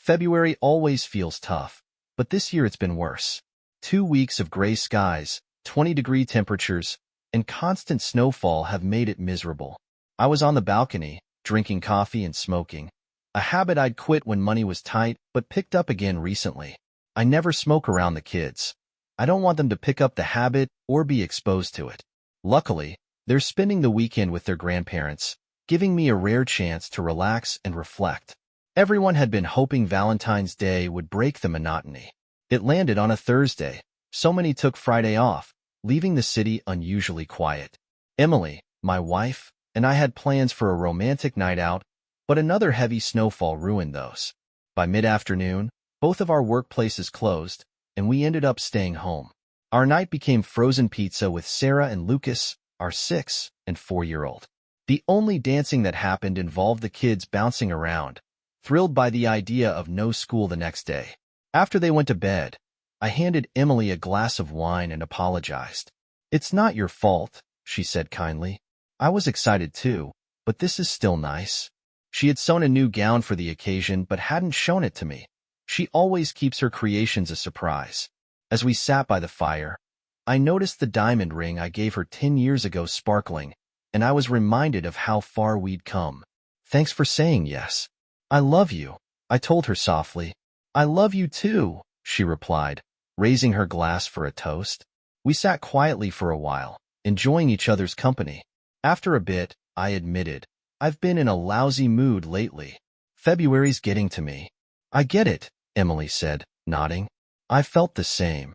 February always feels tough, but this year it's been worse. 2 weeks of gray skies, 20-degree temperatures, and constant snowfall have made it miserable. I was on the balcony, drinking coffee and smoking, a habit I'd quit when money was tight but picked up again recently. I never smoke around the kids. I don't want them to pick up the habit or be exposed to it. Luckily, they're spending the weekend with their grandparents, giving me a rare chance to relax and reflect. Everyone had been hoping Valentine's Day would break the monotony. It landed on a Thursday. So many took Friday off, leaving the city unusually quiet. Emily, my wife, and I had plans for a romantic night out, but another heavy snowfall ruined those. By mid-afternoon, both of our workplaces closed, and we ended up staying home. Our night became frozen pizza with Sarah and Lucas, our 6- and 4-year-old. The only dancing that happened involved the kids bouncing around, thrilled by the idea of no school the next day. After they went to bed, I handed Emily a glass of wine and apologized. "It's not your fault," she said kindly. "I was excited too, but this is still nice." She had sewn a new gown for the occasion but hadn't shown it to me. She always keeps her creations a surprise. As we sat by the fire, I noticed the diamond ring I gave her 10 years ago sparkling, and I was reminded of how far we'd come. "Thanks for saying yes. I love you," I told her softly. "I love you too," she replied, raising her glass for a toast. We sat quietly for a while, enjoying each other's company. After a bit, I admitted, "I've been in a lousy mood lately. February's getting to me." "I get it," Emily said, nodding. "I felt the same."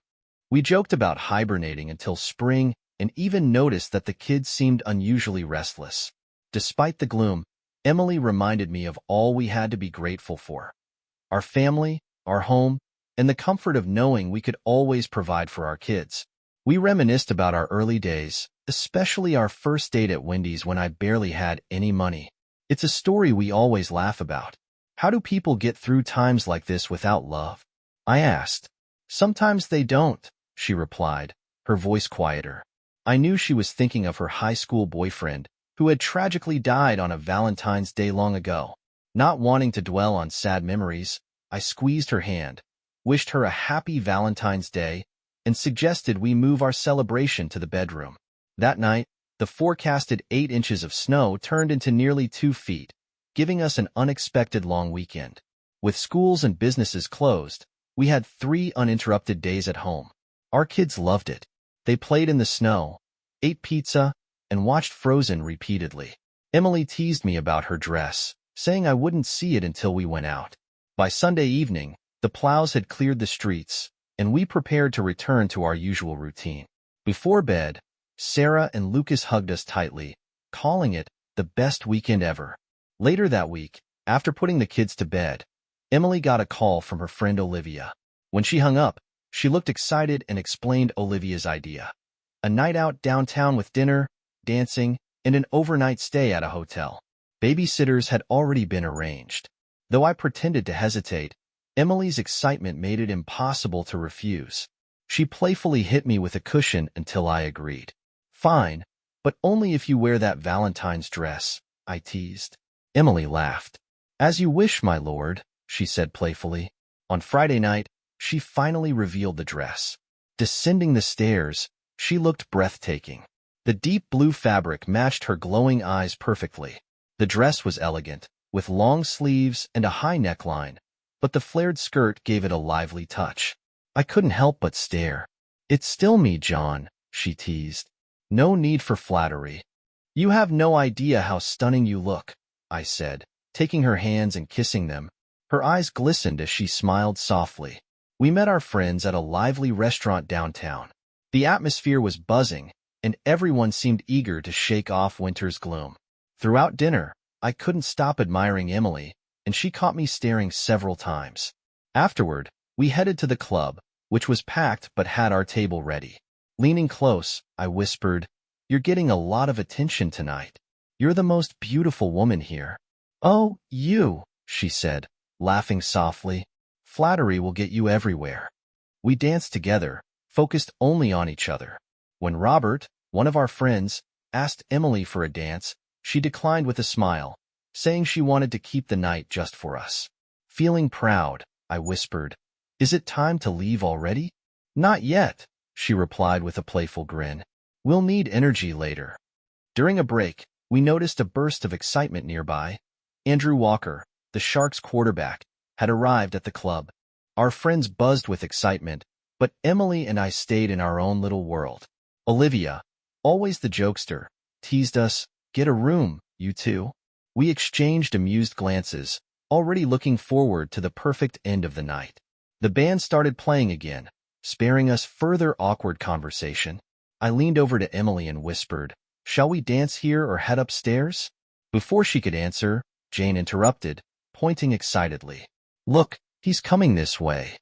We joked about hibernating until spring and even noticed that the kids seemed unusually restless. Despite the gloom, Emily reminded me of all we had to be grateful for. Our family, our home, and the comfort of knowing we could always provide for our kids. We reminisced about our early days, especially our first date at Wendy's when I barely had any money. It's a story we always laugh about. How do people get through times like this without love? I asked. "Sometimes they don't," she replied, her voice quieter. I knew she was thinking of her high school boyfriend, who had tragically died on a Valentine's Day long ago. Not wanting to dwell on sad memories, I squeezed her hand, wished her a happy Valentine's Day, and suggested we move our celebration to the bedroom. That night, the forecasted 8 inches of snow turned into nearly 2 feet, giving us an unexpected long weekend. With schools and businesses closed, we had 3 uninterrupted days at home. Our kids loved it. They played in the snow, ate pizza, and watched Frozen repeatedly. Emily teased me about her dress, saying I wouldn't see it until we went out. By Sunday evening, the plows had cleared the streets, and we prepared to return to our usual routine. Before bed, Sarah and Lucas hugged us tightly, calling it the best weekend ever. Later that week, after putting the kids to bed, Emily got a call from her friend Olivia. When she hung up, she looked excited and explained Olivia's idea. A night out downtown with dinner, dancing, and an overnight stay at a hotel. Babysitters had already been arranged. Though I pretended to hesitate, Emily's excitement made it impossible to refuse. She playfully hit me with a cushion until I agreed. "Fine, but only if you wear that Valentine's dress," I teased. Emily laughed. "As you wish, my lord," she said playfully. On Friday night, she finally revealed the dress. Descending the stairs, she looked breathtaking. The deep blue fabric matched her glowing eyes perfectly. The dress was elegant, with long sleeves and a high neckline, but the flared skirt gave it a lively touch. I couldn't help but stare. "It's still me, John," she teased. "No need for flattery." "You have no idea how stunning you look," I said, taking her hands and kissing them. Her eyes glistened as she smiled softly. We met our friends at a lively restaurant downtown. The atmosphere was buzzing, and everyone seemed eager to shake off winter's gloom. Throughout dinner, I couldn't stop admiring Emily, and she caught me staring several times. Afterward, we headed to the club, which was packed but had our table ready. Leaning close, I whispered, "You're getting a lot of attention tonight. You're the most beautiful woman here." "Oh, you," she said, laughing softly. "Flattery will get you everywhere." We danced together, focused only on each other. When Robert, one of our friends, asked Emily for a dance, she declined with a smile, saying she wanted to keep the night just for us. Feeling proud, I whispered. Is it time to leave already? Not yet, she replied with a playful grin. We'll need energy later. During a break, we noticed a burst of excitement nearby. Andrew Walker, the Sharks quarterback, had arrived at the club. Our friends buzzed with excitement, but Emily and I stayed in our own little world. Olivia, always the jokester, teased us, "Get a room, you two." We exchanged amused glances, already looking forward to the perfect end of the night. The band started playing again, sparing us further awkward conversation. I leaned over to Emily and whispered, "Shall we dance here or head upstairs?" Before she could answer, Jane interrupted, pointing excitedly. "Look, he's coming this way."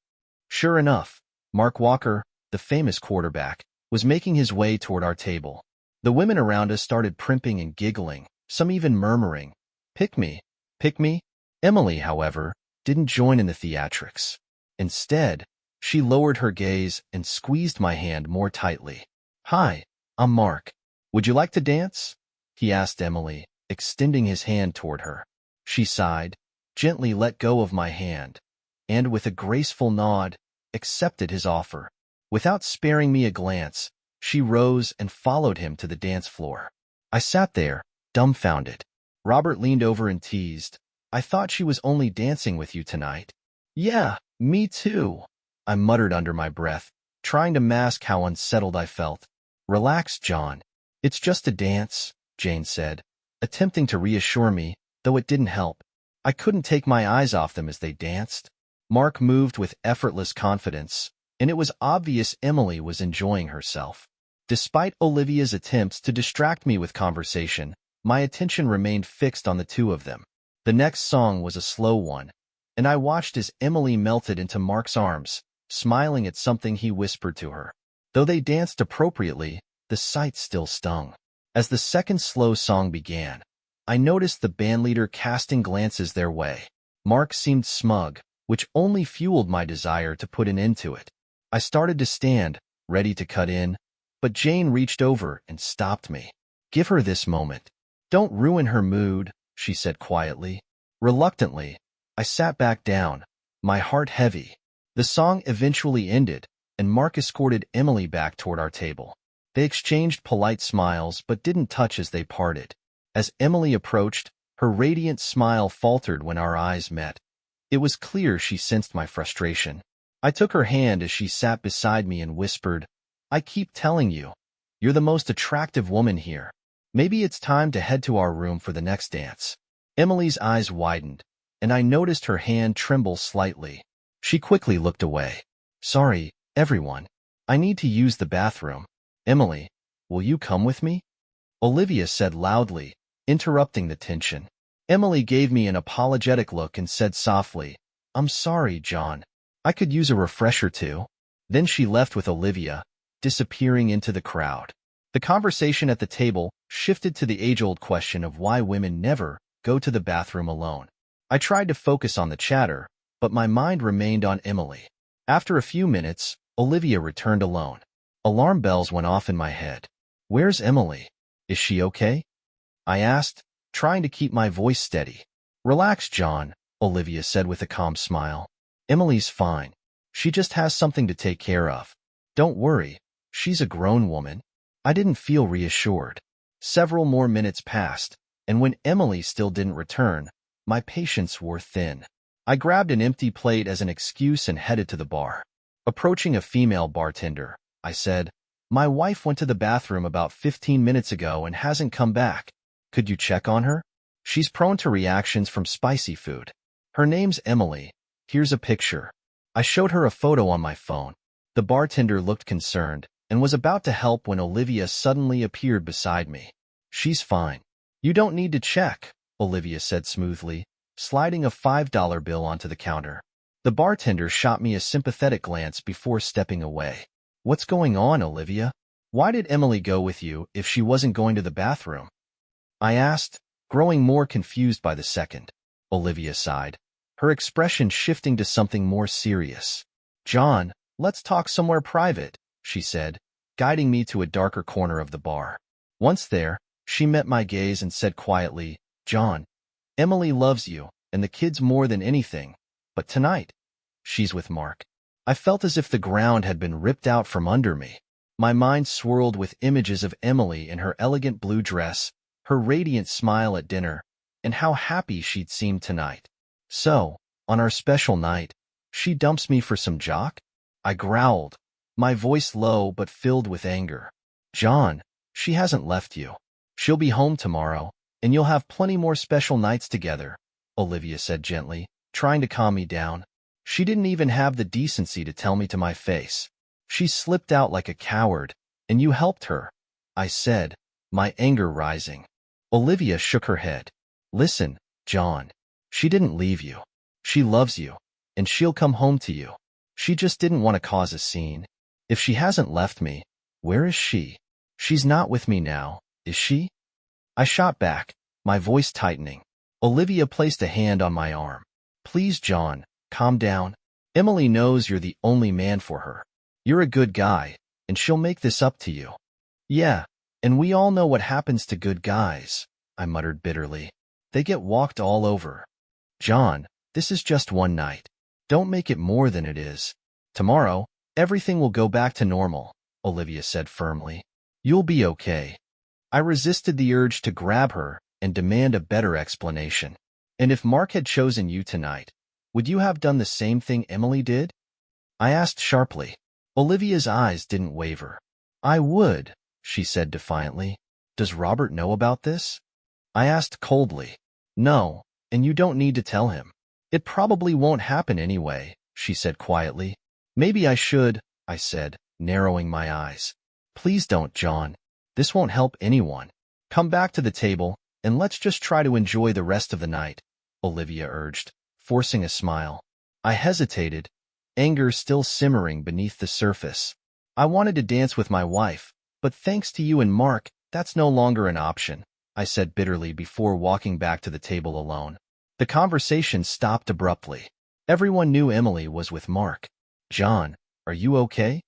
Sure enough, Mark Walker, the famous quarterback, was making his way toward our table. The women around us started primping and giggling, some even murmuring, "Pick me, pick me." Emily, however, didn't join in the theatrics. Instead, she lowered her gaze and squeezed my hand more tightly. "Hi, I'm Mark. Would you like to dance?" he asked Emily, extending his hand toward her. She sighed, gently let go of my hand, and with a graceful nod, accepted his offer. Without sparing me a glance, she rose and followed him to the dance floor. I sat there, dumbfounded. Robert leaned over and teased, "I thought she was only dancing with you tonight." "Yeah, me too," I muttered under my breath, trying to mask how unsettled I felt. "Relax, John. It's just a dance," Jane said, attempting to reassure me, though it didn't help. I couldn't take my eyes off them as they danced. Mark moved with effortless confidence, and it was obvious Emily was enjoying herself. Despite Olivia's attempts to distract me with conversation, my attention remained fixed on the two of them. The next song was a slow one, and I watched as Emily melted into Mark's arms, smiling at something he whispered to her. Though they danced appropriately, the sight still stung. As the second slow song began, I noticed the bandleader casting glances their way. Mark seemed smug, which only fueled my desire to put an end to it. I started to stand, ready to cut in, but Jane reached over and stopped me. "Give her this moment. Don't ruin her mood," she said quietly. Reluctantly, I sat back down, my heart heavy. The song eventually ended, and Mark escorted Emily back toward our table. They exchanged polite smiles but didn't touch as they parted. As Emily approached, her radiant smile faltered when our eyes met. It was clear she sensed my frustration. I took her hand as she sat beside me and whispered, "I keep telling you, you're the most attractive woman here. Maybe it's time to head to our room for the next dance." Emily's eyes widened, and I noticed her hand tremble slightly. She quickly looked away. "Sorry, everyone. I need to use the bathroom. Emily, will you come with me?" Olivia said loudly, interrupting the tension. Emily gave me an apologetic look and said softly, "I'm sorry, John. I could use a refresher too." Then she left with Olivia, disappearing into the crowd. The conversation at the table shifted to the age-old question of why women never go to the bathroom alone. I tried to focus on the chatter, but my mind remained on Emily. After a few minutes, Olivia returned alone. Alarm bells went off in my head. "Where's Emily? Is she okay?" I asked, trying to keep my voice steady. "Relax, John," Olivia said with a calm smile. "Emily's fine. She just has something to take care of. Don't worry, she's a grown woman." I didn't feel reassured. Several more minutes passed, and when Emily still didn't return, my patience wore thin. I grabbed an empty plate as an excuse and headed to the bar. Approaching a female bartender, I said, "My wife went to the bathroom about 15 minutes ago and hasn't come back. Could you check on her? She's prone to reactions from spicy food. Her name's Emily. Here's a picture." I showed her a photo on my phone. The bartender looked concerned and was about to help when Olivia suddenly appeared beside me. "She's fine. You don't need to check," Olivia said smoothly, sliding a $5 bill onto the counter. The bartender shot me a sympathetic glance before stepping away. "What's going on, Olivia? Why did Emily go with you if she wasn't going to the bathroom?" I asked, growing more confused by the second. Olivia sighed, her expression shifting to something more serious. "John, let's talk somewhere private," she said, guiding me to a darker corner of the bar. Once there, she met my gaze and said quietly, "John, Emily loves you and the kids more than anything. But tonight, she's with Mark. I felt as if the ground had been ripped out from under me. My mind swirled with images of Emily in her elegant blue dress, her radiant smile at dinner, and how happy she'd seemed tonight. So, on our special night, she dumps me for some jock? I growled, my voice low but filled with anger. John, she hasn't left you. She'll be home tomorrow, and you'll have plenty more special nights together, Olivia said gently, trying to calm me down. She didn't even have the decency to tell me to my face. She slipped out like a coward, and you helped her, I said, my anger rising. Olivia shook her head. Listen, John, she didn't leave you. She loves you, and she'll come home to you. She just didn't want to cause a scene. If she hasn't left me, where is she? She's not with me now, is she? I shot back, my voice tightening. Olivia placed a hand on my arm. Please, John, calm down. Emily knows you're the only man for her. You're a good guy, and she'll make this up to you. Yeah, and we all know what happens to good guys, I muttered bitterly. They get walked all over. John, this is just one night. Don't make it more than it is. Tomorrow, everything will go back to normal, Olivia said firmly. You'll be okay. I resisted the urge to grab her and demand a better explanation. And if Mark had chosen you tonight, would you have done the same thing Emily did? I asked sharply. Olivia's eyes didn't waver. I would, she said defiantly. Does Robert know about this? I asked coldly. No, and you don't need to tell him. It probably won't happen anyway, she said quietly. Maybe I should, I said, narrowing my eyes. Please don't, John. This won't help anyone. Come back to the table, and let's just try to enjoy the rest of the night, Olivia urged, forcing a smile. I hesitated, anger still simmering beneath the surface. I wanted to dance with my wife, but thanks to you and Mark, that's no longer an option, I said bitterly before walking back to the table alone. The conversation stopped abruptly. Everyone knew Emily was with Mark. John, are you okay?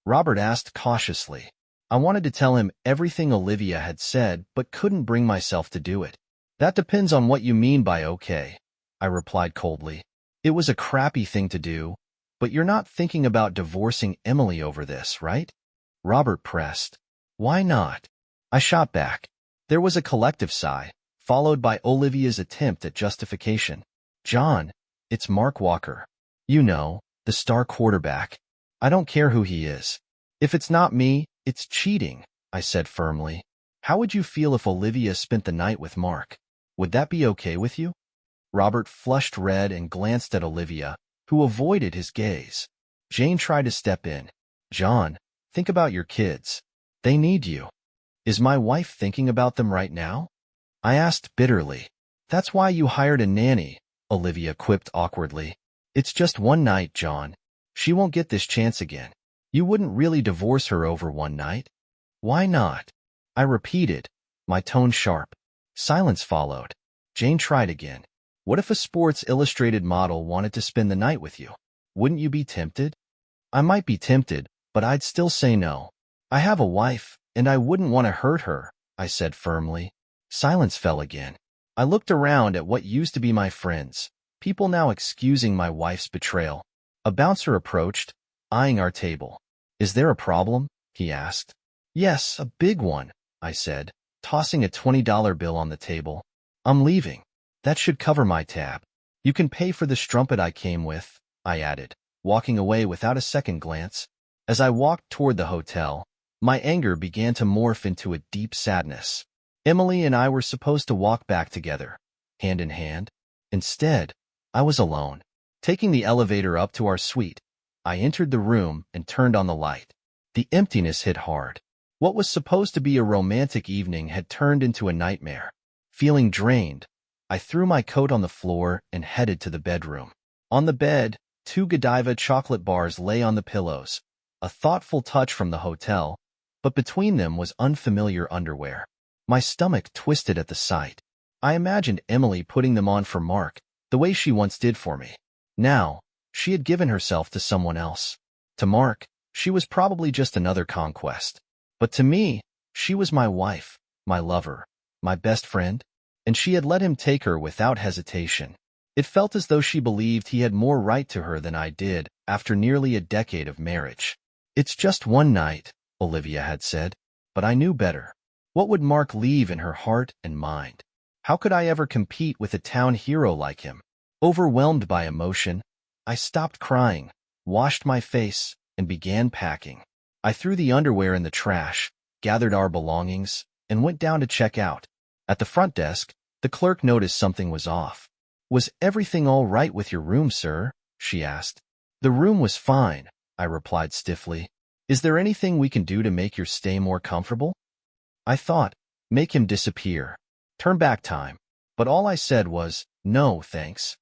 Robert asked cautiously. I wanted to tell him everything Olivia had said, but couldn't bring myself to do it. That depends on what you mean by okay, I replied coldly. It was a crappy thing to do, but you're not thinking about divorcing Emily over this, right? Robert pressed. Why not? I shot back. There was a collective sigh, followed by Olivia's attempt at justification. John, it's Mark Walker. You know, the star quarterback. I don't care who he is. If it's not me, it's cheating, I said firmly. How would you feel if Olivia spent the night with Mark? Would that be okay with you? Robert flushed red and glanced at Olivia, who avoided his gaze. Jane tried to step in. John, think about your kids. They need you. Is my wife thinking about them right now? I asked bitterly. That's why you hired a nanny, Olivia quipped awkwardly. It's just one night, John. She won't get this chance again. You wouldn't really divorce her over one night? Why not? I repeated, my tone sharp. Silence followed. Jane tried again. What if a Sports Illustrated model wanted to spend the night with you? Wouldn't you be tempted? I might be tempted, but I'd still say no. I have a wife, and I wouldn't want to hurt her, I said firmly. Silence fell again. I looked around at what used to be my friends, people now excusing my wife's betrayal. A bouncer approached, eyeing our table. Is there a problem? He asked. Yes, a big one, I said, tossing a $20 bill on the table. I'm leaving. That should cover my tab. You can pay for the strumpet I came with, I added, walking away without a second glance. As I walked toward the hotel, my anger began to morph into a deep sadness. Emily and I were supposed to walk back together, hand in hand. Instead, I was alone. Taking the elevator up to our suite, I entered the room and turned on the light. The emptiness hit hard. What was supposed to be a romantic evening had turned into a nightmare. Feeling drained, I threw my coat on the floor and headed to the bedroom. On the bed, 2 Godiva chocolate bars lay on the pillows, a thoughtful touch from the hotel, but between them was unfamiliar underwear. My stomach twisted at the sight. I imagined Emily putting them on for Mark, the way she once did for me. Now, she had given herself to someone else. To Mark, she was probably just another conquest. But to me, she was my wife, my lover, my best friend, and she had let him take her without hesitation. It felt as though she believed he had more right to her than I did after nearly a decade of marriage. "It's just one night," Olivia had said, but I knew better. What would Mark leave in her heart and mind? How could I ever compete with a town hero like him? Overwhelmed by emotion, I stopped crying, washed my face, and began packing. I threw the underwear in the trash, gathered our belongings, and went down to check out. At the front desk, the clerk noticed something was off. "Was everything all right with your room, sir?" she asked. "The room was fine," I replied stiffly. "Is there anything we can do to make your stay more comfortable?" I thought, make him disappear. Turn back time. But all I said was, "No, thanks."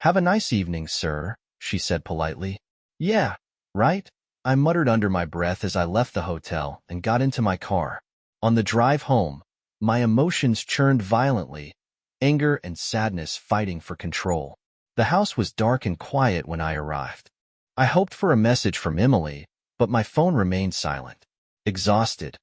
"Have a nice evening, sir," she said politely. "Yeah, right?" I muttered under my breath as I left the hotel and got into my car. On the drive home, my emotions churned violently, anger and sadness fighting for control. The house was dark and quiet when I arrived. I hoped for a message from Emily, but my phone remained silent. Exhausted,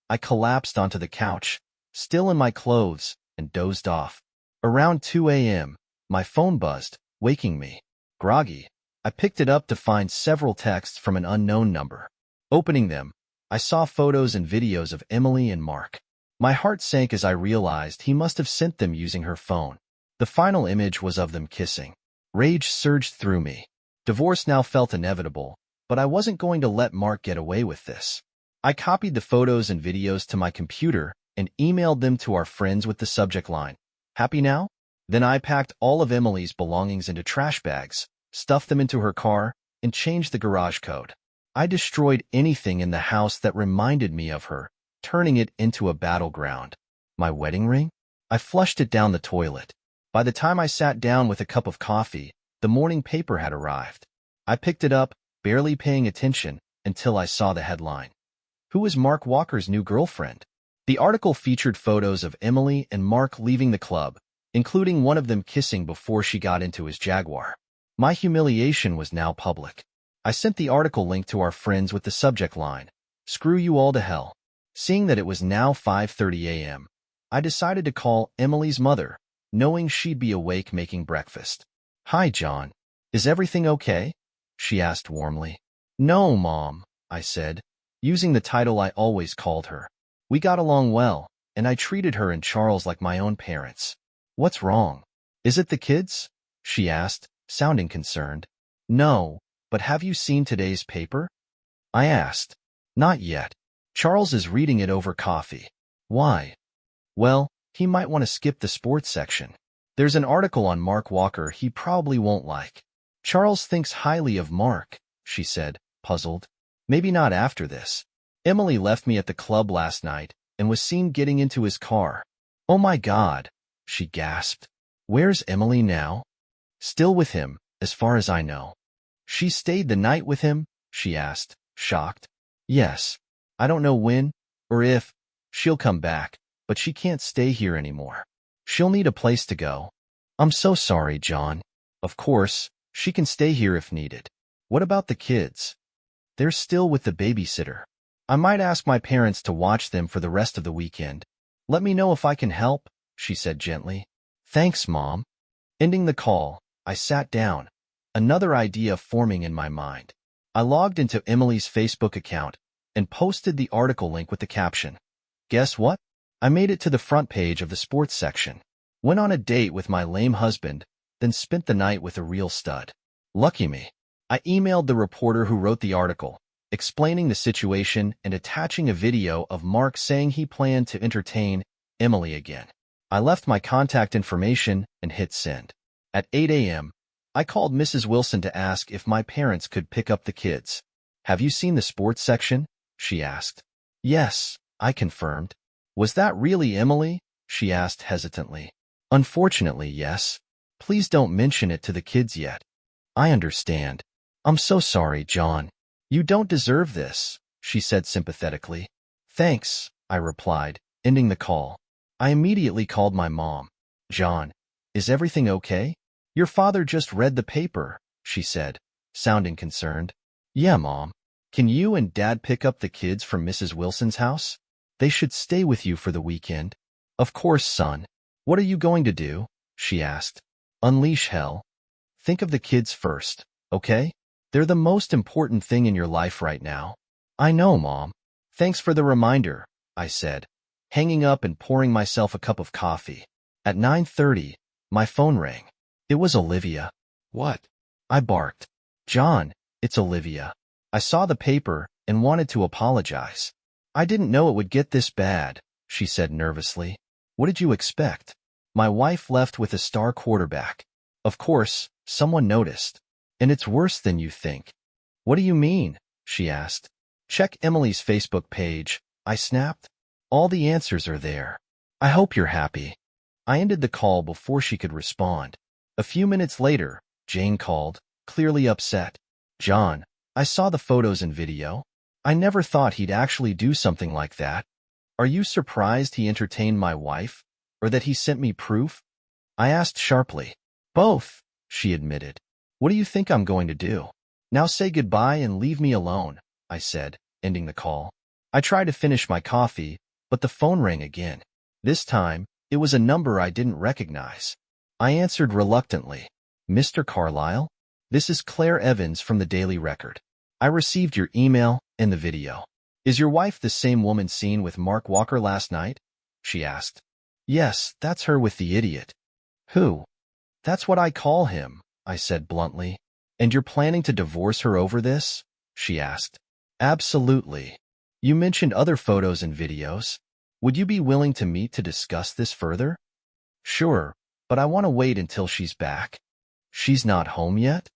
I collapsed onto the couch, still in my clothes, and dozed off. Around 2 a.m., my phone buzzed, waking me. Groggy, I picked it up to find several texts from an unknown number. Opening them, I saw photos and videos of Emily and Mark. My heart sank as I realized he must have sent them using her phone. The final image was of them kissing. Rage surged through me. Divorce now felt inevitable, but I wasn't going to let Mark get away with this. I copied the photos and videos to my computer and emailed them to our friends with the subject line, "Happy now?" Then I packed all of Emily's belongings into trash bags, stuffed them into her car, and changed the garage code. I destroyed anything in the house that reminded me of her, turning it into a battleground. My wedding ring? I flushed it down the toilet. By the time I sat down with a cup of coffee, the morning paper had arrived. I picked it up, barely paying attention, until I saw the headline. Who is Mark Walker's new girlfriend? The article featured photos of Emily and Mark leaving the club, including one of them kissing before she got into his Jaguar. My humiliation was now public. I sent the article link to our friends with the subject line, "Screw you all to hell." Seeing that it was now 5:30 a.m., I decided to call Emily's mother, knowing she'd be awake making breakfast. "Hi, John. Is everything okay?" she asked warmly. "No, Mom," I said, using the title I always called her. "We got along well, and I treated her and Charles like my own parents." "What's wrong? Is it the kids?" she asked, sounding concerned. "No, but have you seen today's paper?" I asked. "Not yet. Charles is reading it over coffee." "Why?" "Well, he might want to skip the sports section. There's an article on Mark Walker he probably won't like." "Charles thinks highly of Mark," she said, puzzled. "Maybe not after this. Emily left me at the club last night and was seen getting into his car." "Oh my God," she gasped. "Where's Emily now?" "Still with him, as far as I know." "She stayed the night with him?" she asked, shocked. "Yes. I don't know when, or if, she'll come back, but she can't stay here anymore. She'll need a place to go." "I'm so sorry, John." "Of course, she can stay here if needed." "What about the kids?" "They're still with the babysitter. I might ask my parents to watch them for the rest of the weekend." "Let me know if I can help," she said gently. "Thanks, Mom." Ending the call, I sat down, another idea forming in my mind. I logged into Emily's Facebook account and posted the article link with the caption, "Guess what? I made it to the front page of the sports section. Went on a date with my lame husband, then spent the night with a real stud. Lucky me." I emailed the reporter who wrote the article, explaining the situation and attaching a video of Mark saying he planned to entertain Emily again. I left my contact information and hit send. At 8 a.m., I called Mrs. Wilson to ask if my parents could pick up the kids. "Have you seen the sports section?" she asked. "Yes," I confirmed. "Was that really Emily?" she asked hesitantly. "Unfortunately, yes. Please don't mention it to the kids yet." "I understand. I'm so sorry, John. You don't deserve this," she said sympathetically. "Thanks," I replied, ending the call. I immediately called my mom. "John, is everything okay?" "Your father just read the paper," she said, sounding concerned. "Yeah, Mom. Can you and Dad pick up the kids from Mrs. Wilson's house? They should stay with you for the weekend." "Of course, son. What are you going to do?" she asked. Unleash hell. Think of the kids first, okay? They're the most important thing in your life right now. I know, Mom. Thanks for the reminder, I said, hanging up and pouring myself a cup of coffee. At 9:30, my phone rang. It was Olivia. What? I barked. John, it's Olivia. I saw the paper and wanted to apologize. I didn't know it would get this bad, she said nervously. What did you expect? My wife left with a star quarterback. Of course, someone noticed. And it's worse than you think. What do you mean? She asked. Check Emily's Facebook page, I snapped. All the answers are there. I hope you're happy. I ended the call before she could respond. A few minutes later, Jane called, clearly upset. John, I saw the photos and video. I never thought he'd actually do something like that. Are you surprised he entertained my wife, or that he sent me proof? I asked sharply. Both, she admitted. What do you think I'm going to do? Now say goodbye and leave me alone, I said, ending the call. I tried to finish my coffee, but the phone rang again. This time, it was a number I didn't recognize. I answered reluctantly. Mr. Carlyle? This is Claire Evans from the Daily Record. I received your email and the video. Is your wife the same woman seen with Mark Walker last night? She asked. Yes, that's her with the idiot. Who? That's what I call him, I said bluntly. And you're planning to divorce her over this? She asked. Absolutely. You mentioned other photos and videos. Would you be willing to meet to discuss this further? Sure, but I want to wait until she's back. She's not home yet?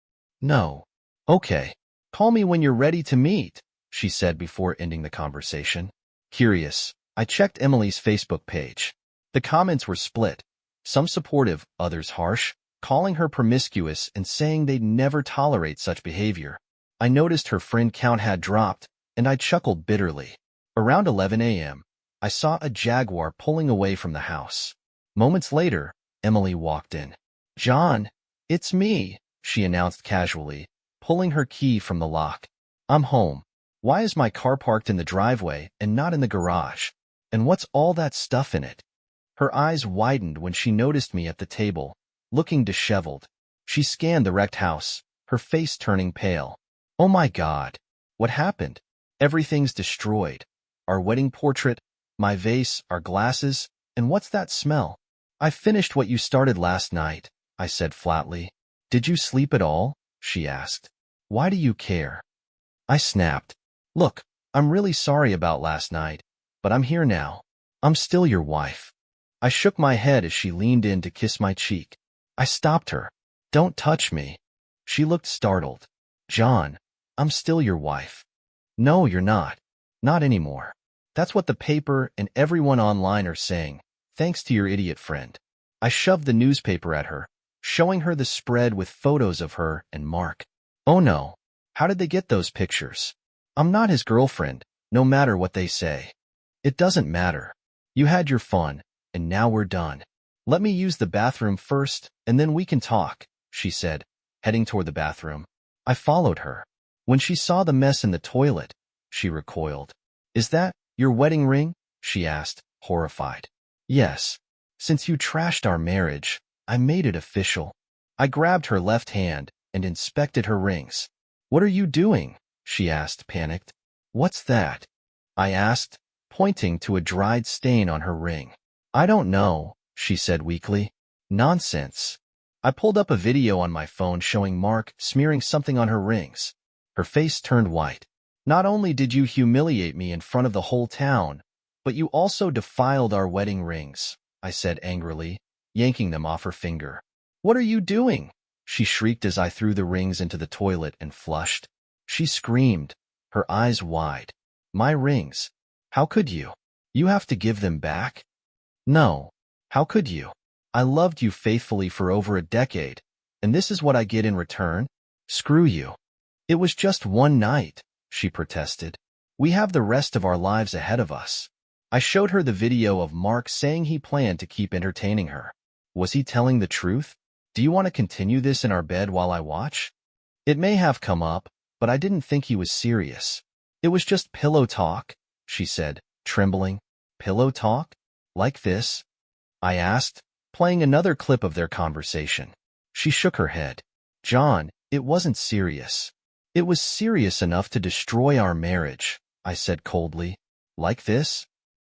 No. Okay. Call me when you're ready to meet, she said before ending the conversation. Curious, I checked Emily's Facebook page. The comments were split. Some supportive, others harsh, calling her promiscuous and saying they'd never tolerate such behavior. I noticed her friend count had dropped, and I chuckled bitterly. Around 11 a.m., I saw a Jaguar pulling away from the house. Moments later, Emily walked in. John, it's me, she announced casually, pulling her key from the lock. I'm home. Why is my car parked in the driveway and not in the garage? And what's all that stuff in it? Her eyes widened when she noticed me at the table, looking disheveled. She scanned the wrecked house, her face turning pale. Oh my God. What happened? Everything's destroyed. Our wedding portrait, my vase, our glasses, and what's that smell? I finished what you started last night, I said flatly. Did you sleep at all? She asked. Why do you care? I snapped. Look, I'm really sorry about last night, but I'm here now. I'm still your wife. I shook my head as she leaned in to kiss my cheek. I stopped her. Don't touch me. She looked startled. John, I'm still your wife. No, you're not. Not anymore. That's what the paper and everyone online are saying, thanks to your idiot friend. I shoved the newspaper at her, showing her the spread with photos of her and Mark. Oh no. How did they get those pictures? I'm not his girlfriend, no matter what they say. It doesn't matter. You had your fun, and now we're done. Let me use the bathroom first, and then we can talk, she said, heading toward the bathroom. I followed her. When she saw the mess in the toilet, she recoiled. Is that your wedding ring? She asked, horrified. Yes. Since you trashed our marriage, I made it official. I grabbed her left hand and inspected her rings. What are you doing? She asked, panicked. What's that? I asked, pointing to a dried stain on her ring. I don't know, she said weakly. Nonsense. I pulled up a video on my phone showing Mark smearing something on her rings. Her face turned white. Not only did you humiliate me in front of the whole town, but you also defiled our wedding rings, I said angrily, yanking them off her finger. What are you doing? She shrieked as I threw the rings into the toilet and flushed. She screamed, her eyes wide. My rings. How could you? You have to give them back? No. How could you? I loved you faithfully for over a decade, and this is what I get in return? Screw you. It was just one night, she protested. We have the rest of our lives ahead of us. I showed her the video of Mark saying he planned to keep entertaining her. Was he telling the truth? Do you want to continue this in our bed while I watch? It may have come up, but I didn't think he was serious. It was just pillow talk, she said, trembling. Pillow talk? Like this? I asked, playing another clip of their conversation. She shook her head. John, it wasn't serious. It was serious enough to destroy our marriage, I said coldly. Like this?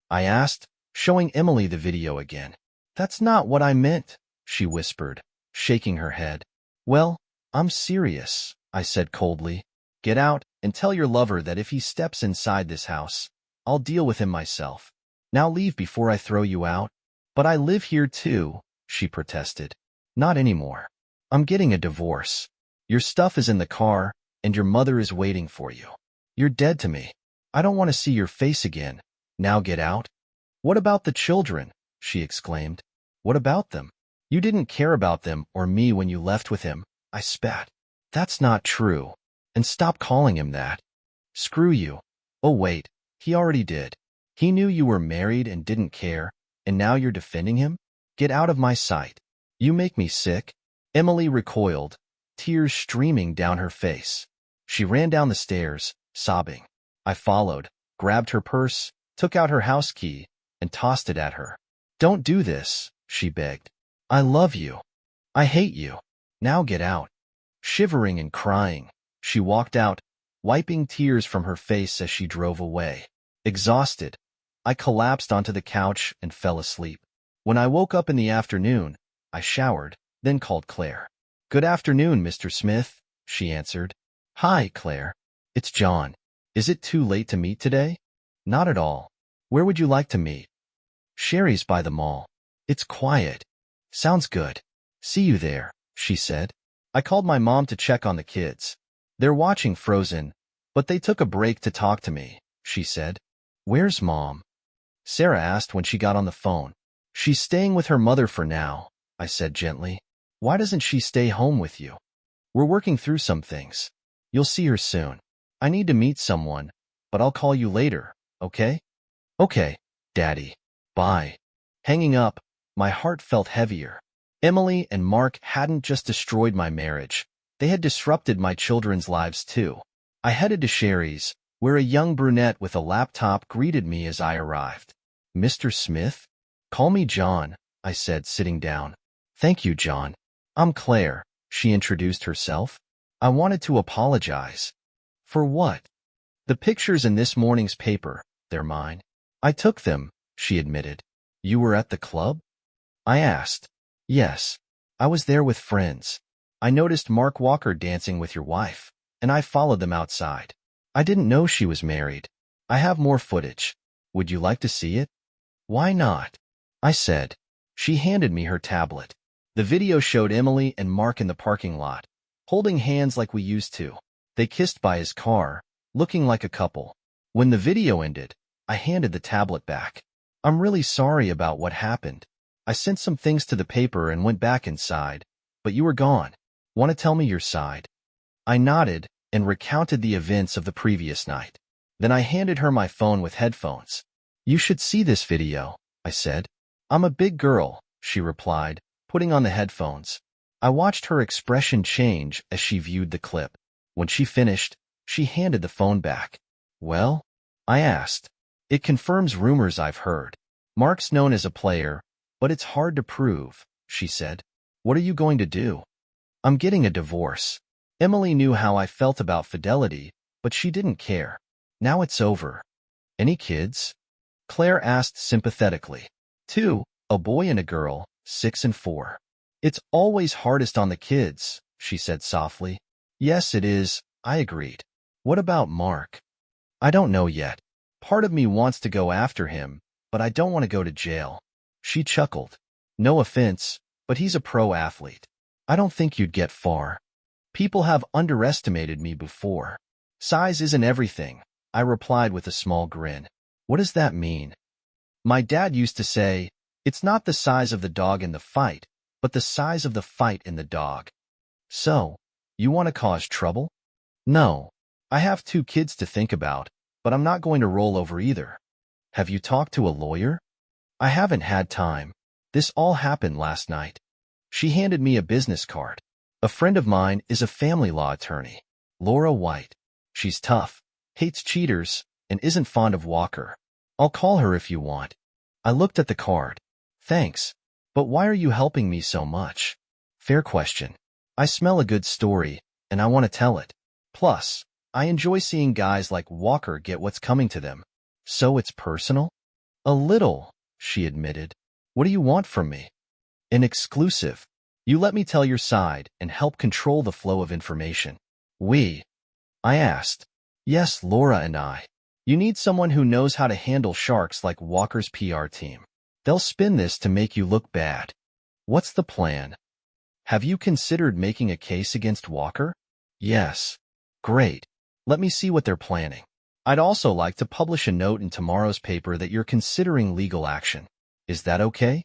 I asked, showing Emily the video again. That's not what I meant, she whispered, shaking her head. Well, I'm serious, I said coldly. Get out and tell your lover that if he steps inside this house, I'll deal with him myself. Now leave before I throw you out. But I live here too, she protested. Not anymore. I'm getting a divorce. Your stuff is in the car, and your mother is waiting for you. You're dead to me. I don't want to see your face again. Now get out. What about the children? She exclaimed. What about them? You didn't care about them or me when you left with him, I spat. That's not true. And stop calling him that. Screw you. Oh wait, he already did. He knew you were married and didn't care, and now you're defending him? Get out of my sight. You make me sick. Emily recoiled, tears streaming down her face. She ran down the stairs, sobbing. I followed, grabbed her purse, took out her house key, and tossed it at her. Don't do this, she begged. I love you. I hate you. Now get out. Shivering and crying, she walked out, wiping tears from her face as she drove away. Exhausted, I collapsed onto the couch and fell asleep. When I woke up in the afternoon, I showered, then called Claire. Good afternoon, Mr. Smith, she answered. Hi, Claire. It's John. Is it too late to meet today? Not at all. Where would you like to meet? Sherry's by the mall. It's quiet. Sounds good. See you there, she said. I called my mom to check on the kids. They're watching Frozen, but they took a break to talk to me, she said. Where's Mom? Sarah asked when she got on the phone. She's staying with her mother for now, I said gently. Why doesn't she stay home with you? We're working through some things. You'll see her soon. I need to meet someone, but I'll call you later, okay? Okay, Daddy. Bye. Hanging up, my heart felt heavier. Emily and Mark hadn't just destroyed my marriage. They had disrupted my children's lives too. I headed to Sherry's, where a young brunette with a laptop greeted me as I arrived. Mr. Smith? Call me John, I said, sitting down. Thank you, John. I'm Claire, she introduced herself. I wanted to apologize. For what? The pictures in this morning's paper, they're mine. I took them, she admitted. You were at the club? I asked. Yes. I was there with friends. I noticed Mark Walker dancing with your wife, and I followed them outside. I didn't know she was married. I have more footage. Would you like to see it? Why not? I said. She handed me her tablet. The video showed Emily and Mark in the parking lot, holding hands like we used to. They kissed by his car, looking like a couple. When the video ended, I handed the tablet back. I'm really sorry about what happened. I sent some things to the paper and went back inside, but you were gone. Want to tell me your side? I nodded and recounted the events of the previous night. Then I handed her my phone with headphones. You should see this video, I said. I'm a big girl, she replied, putting on the headphones. I watched her expression change as she viewed the clip. When she finished, she handed the phone back. Well? I asked. It confirms rumors I've heard. Mark's known as a player, but it's hard to prove, she said. What are you going to do? I'm getting a divorce. Emily knew how I felt about fidelity, but she didn't care. Now it's over. Any kids? Claire asked sympathetically. 2, a boy and a girl, 6 and 4. It's always hardest on the kids, she said softly. Yes, it is, I agreed. What about Mark? I don't know yet. Part of me wants to go after him, but I don't want to go to jail. She chuckled. No offense, but he's a pro athlete. I don't think you'd get far. People have underestimated me before. Size isn't everything, I replied with a small grin. What does that mean? My dad used to say, it's not the size of the dog in the fight, but the size of the fight in the dog. So, you want to cause trouble? No. I have 2 kids to think about, but I'm not going to roll over either. Have you talked to a lawyer? I haven't had time. This all happened last night. She handed me a business card. A friend of mine is a family law attorney, Laura White. She's tough, hates cheaters, and isn't fond of Walker. I'll call her if you want. I looked at the card. Thanks. But why are you helping me so much? Fair question. I smell a good story, and I want to tell it. Plus, I enjoy seeing guys like Walker get what's coming to them. So it's personal? A little, she admitted. What do you want from me? An exclusive. You let me tell your side and help control the flow of information. We? I asked. Yes, Laura and I. You need someone who knows how to handle sharks like Walker's PR team. They'll spin this to make you look bad. What's the plan? Have you considered making a case against Walker? Yes. Great. Let me see what they're planning. I'd also like to publish a note in tomorrow's paper that you're considering legal action. Is that okay?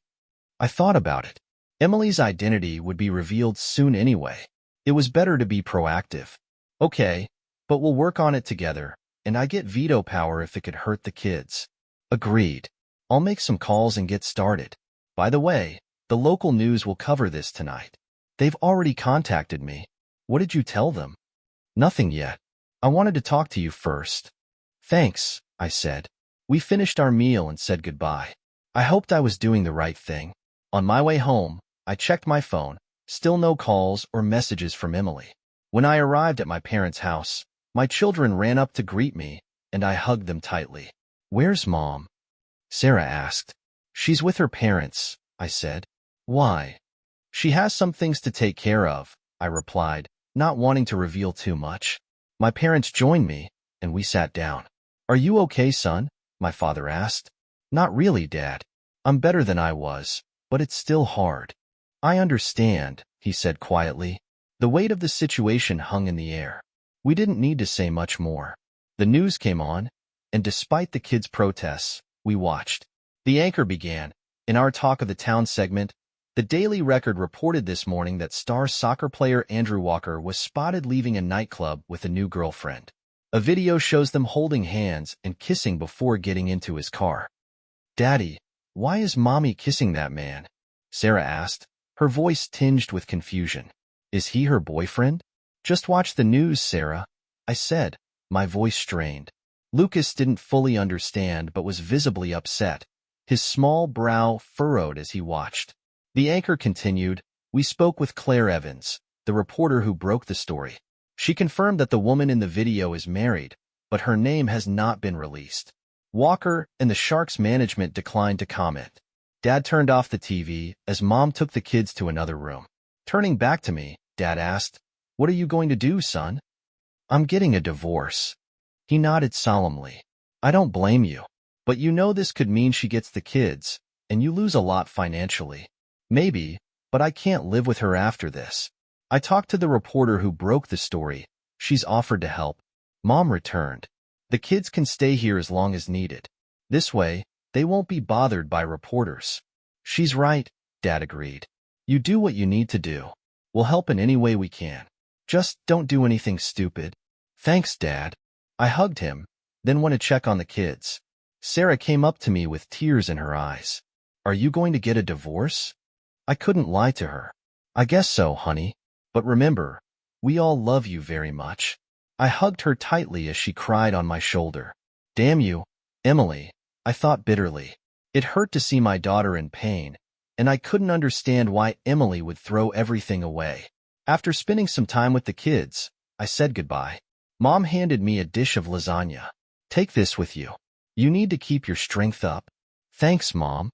I thought about it. Emily's identity would be revealed soon anyway. It was better to be proactive. Okay, but we'll work on it together, and I get veto power if it could hurt the kids. Agreed. I'll make some calls and get started. By the way, the local news will cover this tonight. They've already contacted me. What did you tell them? Nothing yet. I wanted to talk to you first. Thanks, I said. We finished our meal and said goodbye. I hoped I was doing the right thing. On my way home, I checked my phone. Still no calls or messages from Emily. When I arrived at my parents' house, my children ran up to greet me, and I hugged them tightly. Where's Mom? Sarah asked. She's with her parents, I said. Why? She has some things to take care of, I replied, not wanting to reveal too much. My parents joined me, and we sat down. Are you okay, son? My father asked. Not really, Dad. I'm better than I was, but it's still hard. I understand, he said quietly. The weight of the situation hung in the air. We didn't need to say much more. The news came on, and despite the kids' protests, we watched. The anchor began. In our Talk of the Town segment, the Daily Record reported this morning that star soccer player Andrew Walker was spotted leaving a nightclub with a new girlfriend. A video shows them holding hands and kissing before getting into his car. Daddy, why is Mommy kissing that man? Sarah asked, her voice tinged with confusion. Is he her boyfriend? Just watch the news, Sarah, I said, my voice strained. Lucas didn't fully understand but was visibly upset, his small brow furrowed as he watched. The anchor continued. We spoke with Claire Evans, the reporter who broke the story. She confirmed that the woman in the video is married, but her name has not been released. Walker and the Sharks management declined to comment. Dad turned off the TV as Mom took the kids to another room. Turning back to me, Dad asked, What are you going to do, son? I'm getting a divorce. He nodded solemnly. I don't blame you, but you know this could mean she gets the kids, and you lose a lot financially. Maybe, but I can't live with her after this. I talked to the reporter who broke the story. She's offered to help. Mom returned. The kids can stay here as long as needed. This way, they won't be bothered by reporters. She's right, Dad agreed. You do what you need to do. We'll help in any way we can. Just don't do anything stupid. Thanks, Dad. I hugged him, then went to check on the kids. Sarah came up to me with tears in her eyes. Are you going to get a divorce? I couldn't lie to her. I guess so, honey. But remember, we all love you very much. I hugged her tightly as she cried on my shoulder. Damn you, Emily, I thought bitterly. It hurt to see my daughter in pain, and I couldn't understand why Emily would throw everything away. After spending some time with the kids, I said goodbye. Mom handed me a dish of lasagna. Take this with you. You need to keep your strength up. Thanks, Mom.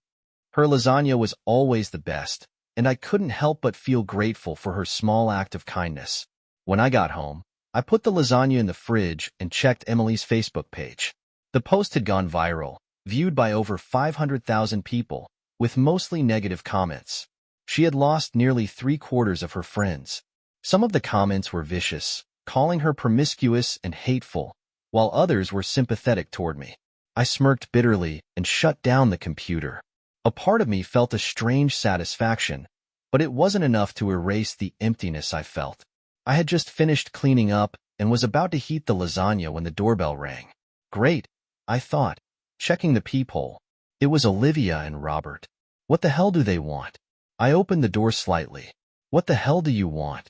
Her lasagna was always the best, and I couldn't help but feel grateful for her small act of kindness. When I got home, I put the lasagna in the fridge and checked Emily's Facebook page. The post had gone viral, viewed by over 500,000 people, with mostly negative comments. She had lost nearly 3/4 of her friends. Some of the comments were vicious, calling her promiscuous and hateful, while others were sympathetic toward me. I smirked bitterly and shut down the computer. A part of me felt a strange satisfaction, but it wasn't enough to erase the emptiness I felt. I had just finished cleaning up and was about to heat the lasagna when the doorbell rang. Great, I thought, checking the peephole. It was Olivia and Robert. What the hell do they want? I opened the door slightly. What the hell do you want?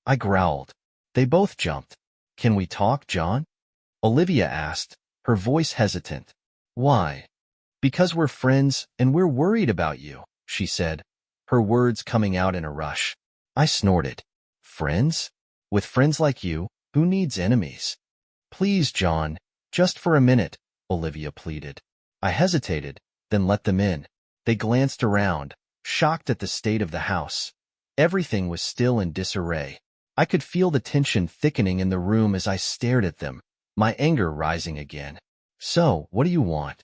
I growled. They both jumped. Can we talk, John? Olivia asked, her voice hesitant. Why? Because we're friends and we're worried about you, she said, her words coming out in a rush. I snorted. Friends? With friends like you, who needs enemies? Please, John, just for a minute, Olivia pleaded. I hesitated, then let them in. They glanced around, shocked at the state of the house. Everything was still in disarray. I could feel the tension thickening in the room as I stared at them, my anger rising again. So, what do you want?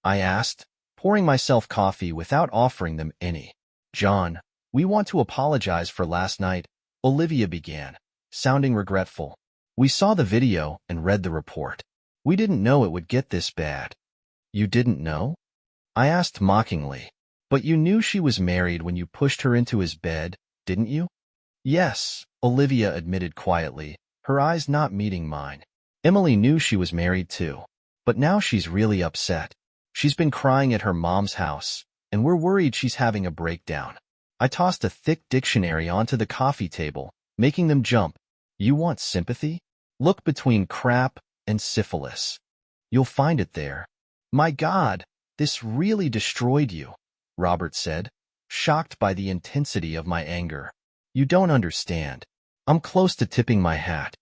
I asked, pouring myself coffee without offering them any. John, we want to apologize for last night, Olivia began, sounding regretful. We saw the video and read the report. We didn't know it would get this bad. You didn't know? I asked mockingly. But you knew she was married when you pushed her into his bed, didn't you? Yes, Olivia admitted quietly, her eyes not meeting mine. Emily knew she was married too. But now she's really upset. She's been crying at her mom's house, and we're worried she's having a breakdown. I tossed a thick dictionary onto the coffee table, making them jump. You want sympathy? Look between crap and syphilis. You'll find it there. My God, this really destroyed you, Robert said, shocked by the intensity of my anger. You don't understand. I'm close to tipping my hat.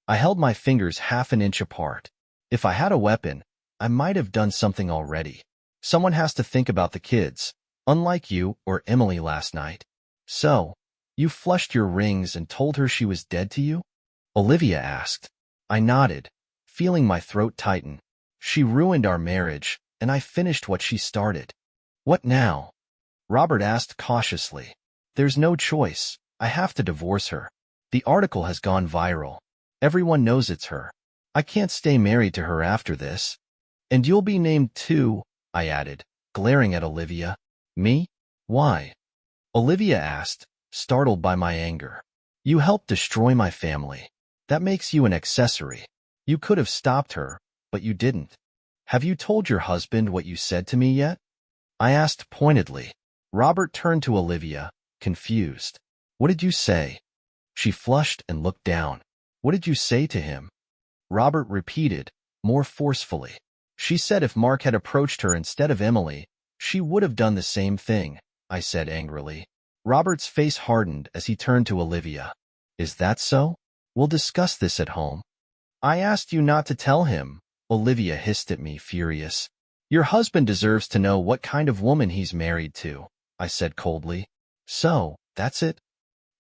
I held my fingers half an inch apart. If I had a weapon, I might have done something already. Someone has to think about the kids, unlike you or Emily last night. So, you flushed your rings and told her she was dead to you? Olivia asked. I nodded, feeling my throat tighten. She ruined our marriage, and I finished what she started. What now? Robert asked cautiously. There's no choice. I have to divorce her. The article has gone viral. Everyone knows it's her. I can't stay married to her after this. And you'll be named too, I added, glaring at Olivia. Me? Why? Olivia asked, startled by my anger. You helped destroy my family. That makes you an accessory. You could have stopped her, but you didn't. Have you told your husband what you said to me yet? I asked pointedly. Robert turned to Olivia, confused. What did you say? She flushed and looked down. What did you say to him? Robert repeated, more forcefully. She said if Mark had approached her instead of Emily, she would have done the same thing, I said angrily. Robert's face hardened as he turned to Olivia. Is that so? We'll discuss this at home. I asked you not to tell him, Olivia hissed at me, furious. Your husband deserves to know what kind of woman he's married to, I said coldly. So, that's it?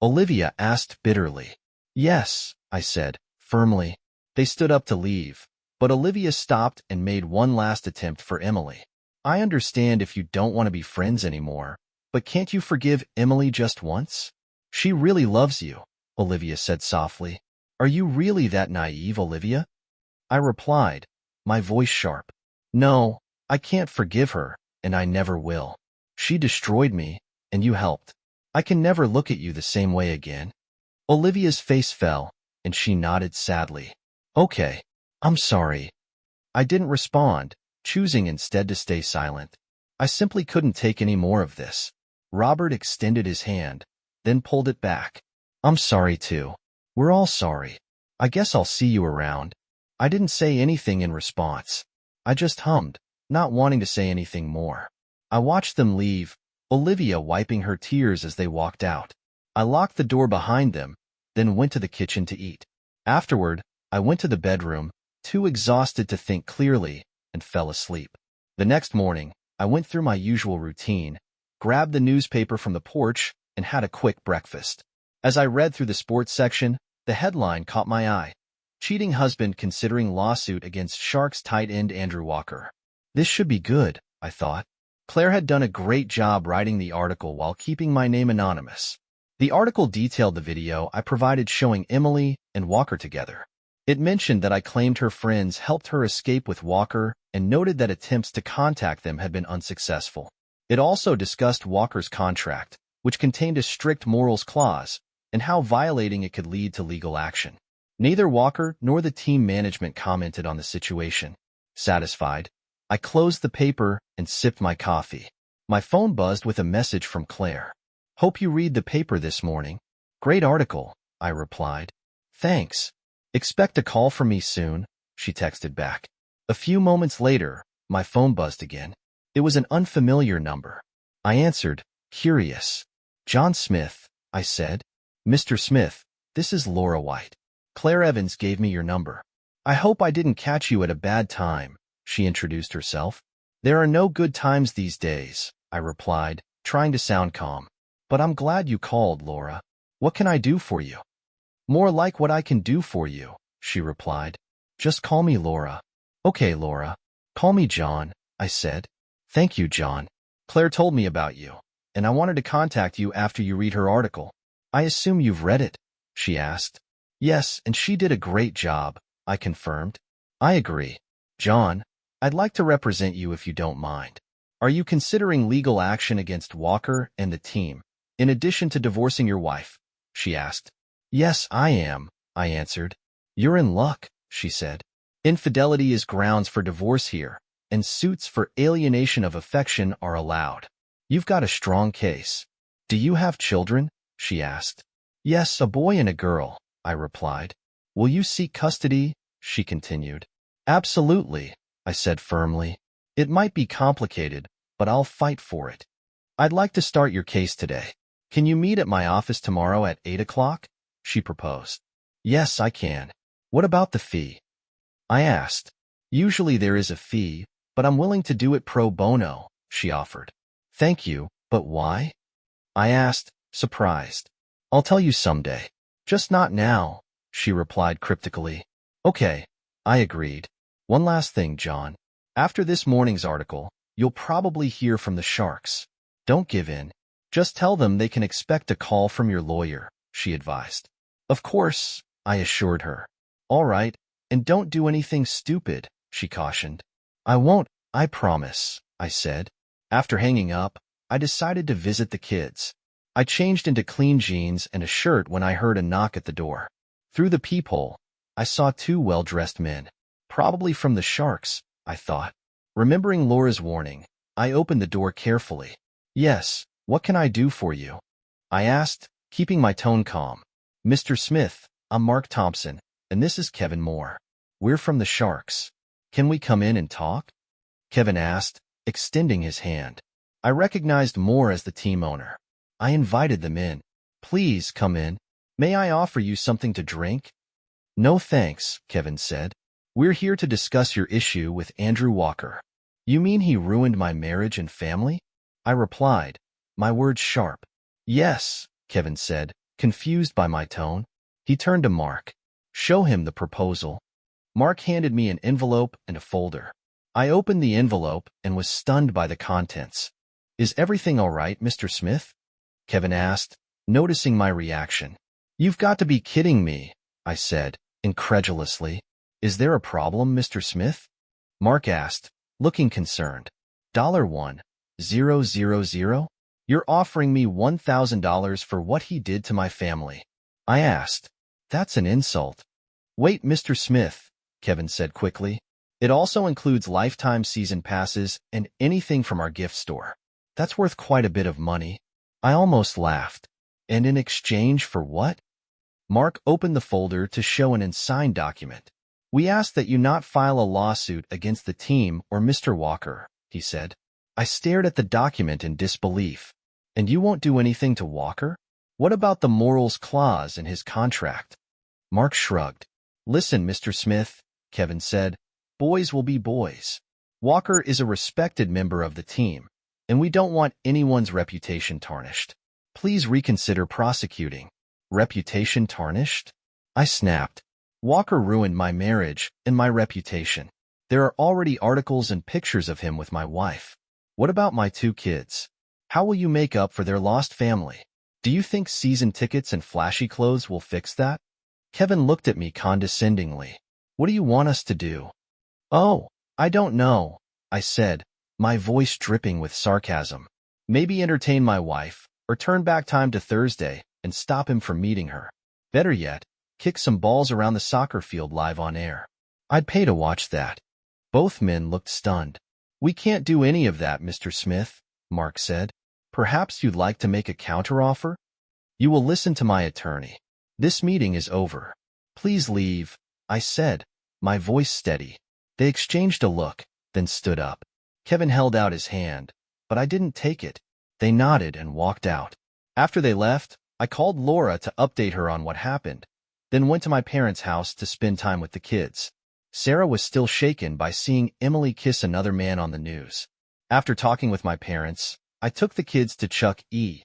Olivia asked bitterly. Yes, I said, firmly. They stood up to leave, but Olivia stopped and made one last attempt for Emily. I understand if you don't want to be friends anymore, but can't you forgive Emily just once? She really loves you, Olivia said softly. Are you really that naive, Olivia? I replied, my voice sharp. No, I can't forgive her, and I never will. She destroyed me, and you helped. I can never look at you the same way again. Olivia's face fell, and she nodded sadly. Okay, I'm sorry. I didn't respond, choosing instead to stay silent. I simply couldn't take any more of this. Robert extended his hand, then pulled it back. I'm sorry too. We're all sorry. I guess I'll see you around. I didn't say anything in response. I just hummed, not wanting to say anything more. I watched them leave, Olivia wiping her tears as they walked out. I locked the door behind them, then went to the kitchen to eat. Afterward, I went to the bedroom, too exhausted to think clearly, and fell asleep. The next morning, I went through my usual routine, grabbed the newspaper from the porch, and had a quick breakfast. As I read through the sports section, the headline caught my eye. Cheating husband considering lawsuit against Sharks tight end Andrew Walker. This should be good, I thought. Claire had done a great job writing the article while keeping my name anonymous. The article detailed the video I provided showing Emily and Walker together. It mentioned that I claimed her friends helped her escape with Walker and noted that attempts to contact them had been unsuccessful. It also discussed Walker's contract, which contained a strict morals clause, and how violating it could lead to legal action. Neither Walker nor the team management commented on the situation. Satisfied, I closed the paper and sipped my coffee. My phone buzzed with a message from Claire. Hope you read the paper this morning. Great article, I replied. Thanks. Expect a call from me soon, she texted back. A few moments later, my phone buzzed again. It was an unfamiliar number. I answered, curious. John Smith, I said. Mr. Smith, this is Laura White. Claire Evans gave me your number. I hope I didn't catch you at a bad time, she introduced herself. There are no good times these days, I replied, trying to sound calm. But I'm glad you called, Laura. What can I do for you? More like what I can do for you, she replied. Just call me Laura. Okay, Laura. Call me John, I said. Thank you, John. Claire told me about you, and I wanted to contact you after you read her article. I assume you've read it, she asked. Yes, and she did a great job, I confirmed. I agree. John, I'd like to represent you if you don't mind. Are you considering legal action against Walker and the team, in addition to divorcing your wife? She asked. Yes, I am, I answered. You're in luck, she said. Infidelity is grounds for divorce here, and suits for alienation of affection are allowed. You've got a strong case. Do you have children? She asked. Yes, a boy and a girl, I replied. Will you seek custody? She continued. Absolutely, I said firmly. It might be complicated, but I'll fight for it. I'd like to start your case today. Can you meet at my office tomorrow at 8 o'clock? She proposed. Yes, I can. What about the fee? I asked. Usually there is a fee, but I'm willing to do it pro bono, she offered. Thank you, but why? I asked, surprised. I'll tell you someday. Just not now, she replied cryptically. Okay, I agreed. One last thing, John. After this morning's article, you'll probably hear from the Sharks. Don't give in. Just tell them they can expect a call from your lawyer, she advised. Of course, I assured her. All right, and don't do anything stupid, she cautioned. I won't, I promise, I said. After hanging up, I decided to visit the kids. I changed into clean jeans and a shirt when I heard a knock at the door. Through the peephole, I saw two well-dressed men. Probably from the Sharks, I thought. Remembering Laura's warning, I opened the door carefully. Yes, what can I do for you? I asked, keeping my tone calm. Mr. Smith, I'm Mark Thompson, and this is Kevin Moore. We're from the Sharks. Can we come in and talk? Kevin asked, extending his hand. I recognized Moore as the team owner. I invited them in. Please come in. May I offer you something to drink? No thanks, Kevin said. We're here to discuss your issue with Andrew Walker. You mean he ruined my marriage and family? I replied, my words sharp. Yes, Kevin said, confused by my tone. He turned to Mark. Show him the proposal. Mark handed me an envelope and a folder. I opened the envelope and was stunned by the contents. Is everything all right, Mr. Smith? Kevin asked, noticing my reaction. You've got to be kidding me, I said, incredulously. Is there a problem, Mr. Smith? Mark asked, looking concerned. $1,000? You're offering me $1,000 for what he did to my family. I asked. That's an insult. Wait, Mr. Smith, Kevin said quickly. It also includes lifetime season passes and anything from our gift store. That's worth quite a bit of money. I almost laughed. And in exchange for what? Mark opened the folder to show an unsigned document. We ask that you not file a lawsuit against the team or Mr. Walker, he said. I stared at the document in disbelief. And you won't do anything to Walker? What about the morals clause in his contract? Mark shrugged. Listen, Mr. Smith, Kevin said. Boys will be boys. Walker is a respected member of the team, and we don't want anyone's reputation tarnished. Please reconsider prosecuting. Reputation tarnished? I snapped. Walker ruined my marriage and my reputation. There are already articles and pictures of him with my wife. What about my two kids? How will you make up for their lost family? Do you think season tickets and flashy clothes will fix that? Kevin looked at me condescendingly. What do you want us to do? Oh, I don't know, I said, my voice dripping with sarcasm. Maybe entertain my wife, or turn back time to Thursday and stop him from meeting her. Better yet, kick some balls around the soccer field live on air. I'd pay to watch that. Both men looked stunned. We can't do any of that, Mr. Smith, Mark said. Perhaps you'd like to make a counteroffer? You will listen to my attorney. This meeting is over. Please leave, I said, my voice steady. They exchanged a look, then stood up. Kevin held out his hand, but I didn't take it. They nodded and walked out. After they left, I called Laura to update her on what happened, then went to my parents' house to spend time with the kids. Sarah was still shaken by seeing Emily kiss another man on the news. After talking with my parents, I took the kids to Chuck E.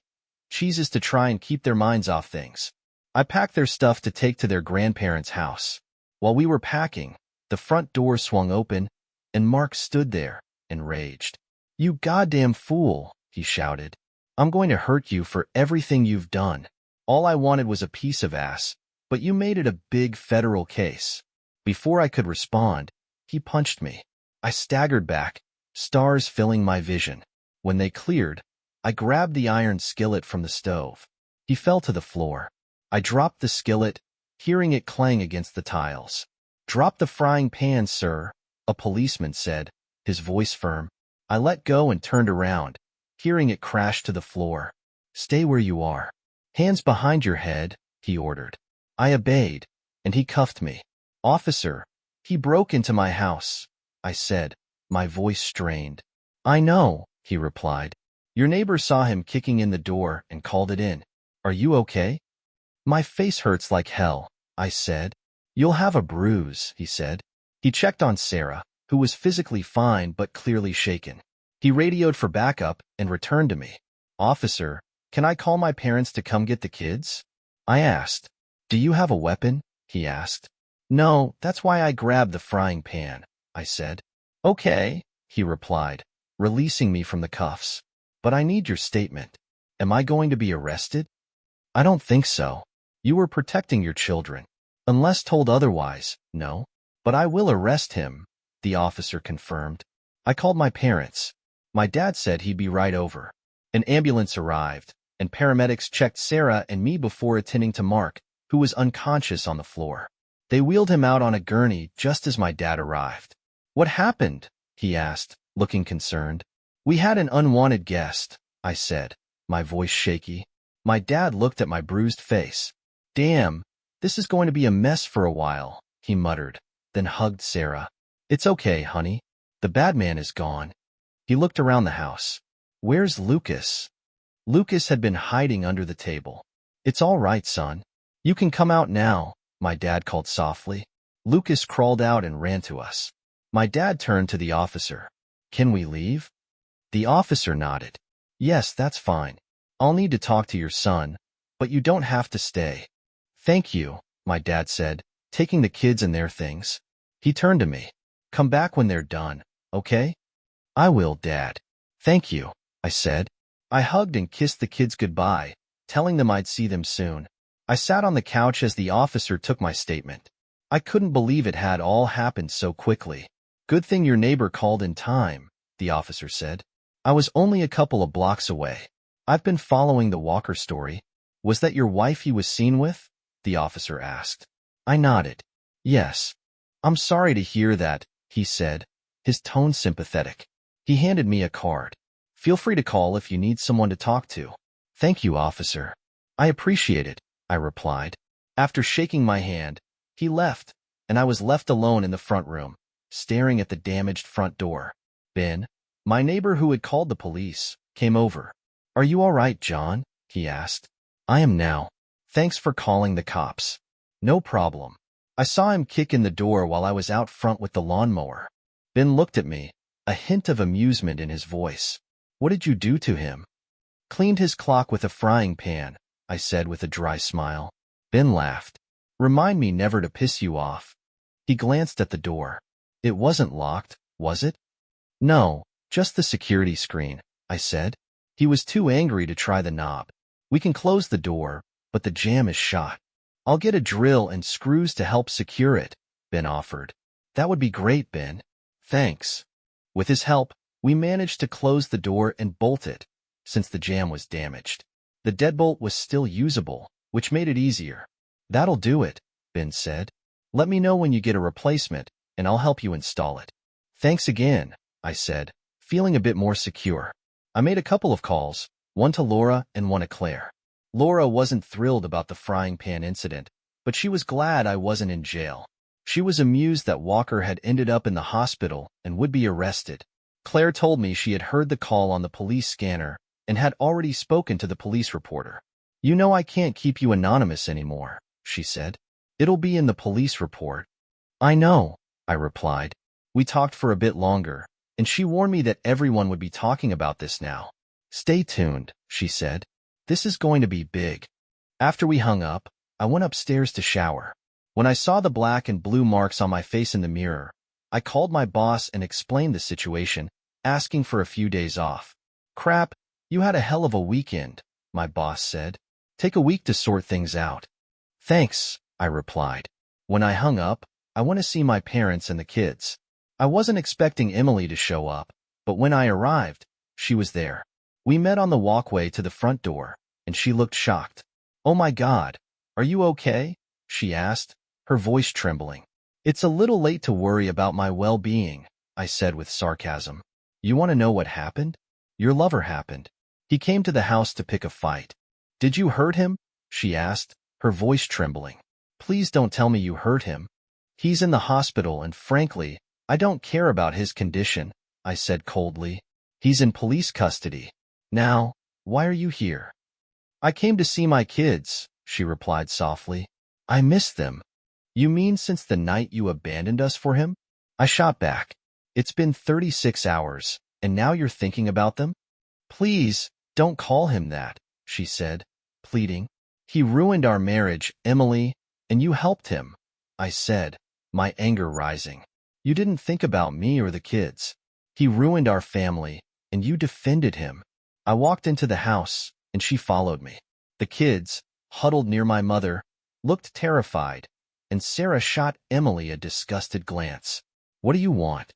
Cheese's to try and keep their minds off things. I packed their stuff to take to their grandparents' house. While we were packing, the front door swung open, and Mark stood there, enraged. "You goddamn fool," he shouted. "I'm going to hurt you for everything you've done. All I wanted was a piece of ass, but you made it a big federal case." Before I could respond, he punched me. I staggered back, stars filling my vision. When they cleared, I grabbed the iron skillet from the stove. He fell to the floor. I dropped the skillet, hearing it clang against the tiles. "Drop the frying pan, sir," a policeman said, his voice firm. I let go and turned around, hearing it crash to the floor. "Stay where you are. Hands behind your head," he ordered. I obeyed, and he cuffed me. "Officer, he broke into my house," I said, my voice strained. "I know," he replied. "Your neighbor saw him kicking in the door and called it in. Are you okay?" "My face hurts like hell," I said. "You'll have a bruise," he said. He checked on Sarah, who was physically fine but clearly shaken. He radioed for backup and returned to me. "Officer, can I call my parents to come get the kids?" I asked. "Do you have a weapon?" he asked. "No, that's why I grabbed the frying pan," I said. "Okay," he replied, releasing me from the cuffs. "But I need your statement. Am I going to be arrested?" "I don't think so. You were protecting your children. Unless told otherwise, no. But I will arrest him," the officer confirmed. I called my parents. My dad said he'd be right over. An ambulance arrived, and paramedics checked Sarah and me before attending to Mark, who was unconscious on the floor. They wheeled him out on a gurney just as my dad arrived. "What happened?" he asked, looking concerned. "We had an unwanted guest," I said, my voice shaky. My dad looked at my bruised face. "Damn, this is going to be a mess for a while," he muttered, then hugged Sarah. "It's okay, honey. The bad man is gone." He looked around the house. "Where's Lucas?" Lucas had been hiding under the table. "It's all right, son. You can come out now," my dad called softly. Lucas crawled out and ran to us. My dad turned to the officer. "Can we leave?" The officer nodded. "Yes, that's fine. I'll need to talk to your son, but you don't have to stay." "Thank you," my dad said, taking the kids and their things. He turned to me. "Come back when they're done, okay?" "I will, Dad." "Thank you," I said. I hugged and kissed the kids goodbye, telling them I'd see them soon. I sat on the couch as the officer took my statement. I couldn't believe it had all happened so quickly. "Good thing your neighbor called in time," the officer said. "I was only a couple of blocks away. I've been following the Walker story." "Was that your wife he was seen with?" the officer asked. I nodded. "Yes." "I'm sorry to hear that," he said, his tone sympathetic. He handed me a card. "Feel free to call if you need someone to talk to." "Thank you, officer." "I appreciate it," I replied. After shaking my hand, he left, and I was left alone in the front room, staring at the damaged front door. Ben, my neighbor who had called the police, came over. "Are you all right, John?" he asked. "I am now. Thanks for calling the cops." "No problem." I saw him kick in the door while I was out front with the lawnmower. Ben looked at me, a hint of amusement in his voice. "What did you do to him?" "Cleaned his clock with a frying pan," I said with a dry smile. Ben laughed. "Remind me never to piss you off." He glanced at the door. "It wasn't locked, was it?" "No, just the security screen," I said. He was too angry to try the knob. "We can close the door, but the jamb is shot." "I'll get a drill and screws to help secure it," Ben offered. "That would be great, Ben." "Thanks." With his help, we managed to close the door and bolt it, since the jamb was damaged. The deadbolt was still usable, which made it easier. "That'll do it," Ben said. "Let me know when you get a replacement, and I'll help you install it." "Thanks again," I said, feeling a bit more secure. I made a couple of calls, one to Laura and one to Claire. Laura wasn't thrilled about the frying pan incident, but she was glad I wasn't in jail. She was amused that Walker had ended up in the hospital and would be arrested. Claire told me she had heard the call on the police scanner and had already spoken to the police reporter. You know I can't keep you anonymous anymore, she said. It'll be in the police report. I know, I replied. We talked for a bit longer, and she warned me that everyone would be talking about this now. Stay tuned, she said. This is going to be big. After we hung up, I went upstairs to shower. When I saw the black and blue marks on my face in the mirror, I called my boss and explained the situation, asking for a few days off. Crap, you had a hell of a weekend, my boss said. Take a week to sort things out. Thanks, I replied. When I hung up, I went to see my parents and the kids. I wasn't expecting Emily to show up, but when I arrived, she was there. We met on the walkway to the front door, and she looked shocked. Oh my God, are you okay? She asked, her voice trembling. It's a little late to worry about my well-being, I said with sarcasm. You want to know what happened? Your lover happened. He came to the house to pick a fight. Did you hurt him? She asked, her voice trembling. Please don't tell me you hurt him. He's in the hospital and frankly, I don't care about his condition, I said coldly. He's in police custody. Now, why are you here? I came to see my kids, she replied softly. I miss them. You mean since the night you abandoned us for him? I shot back. It's been 36 hours, and now you're thinking about them? Please, don't call him that, she said, pleading. He ruined our marriage, Emily, and you helped him, I said, my anger rising. You didn't think about me or the kids. He ruined our family, and you defended him. I walked into the house, and she followed me. The kids, huddled near my mother, looked terrified, and Sarah shot Emily a disgusted glance. What do you want?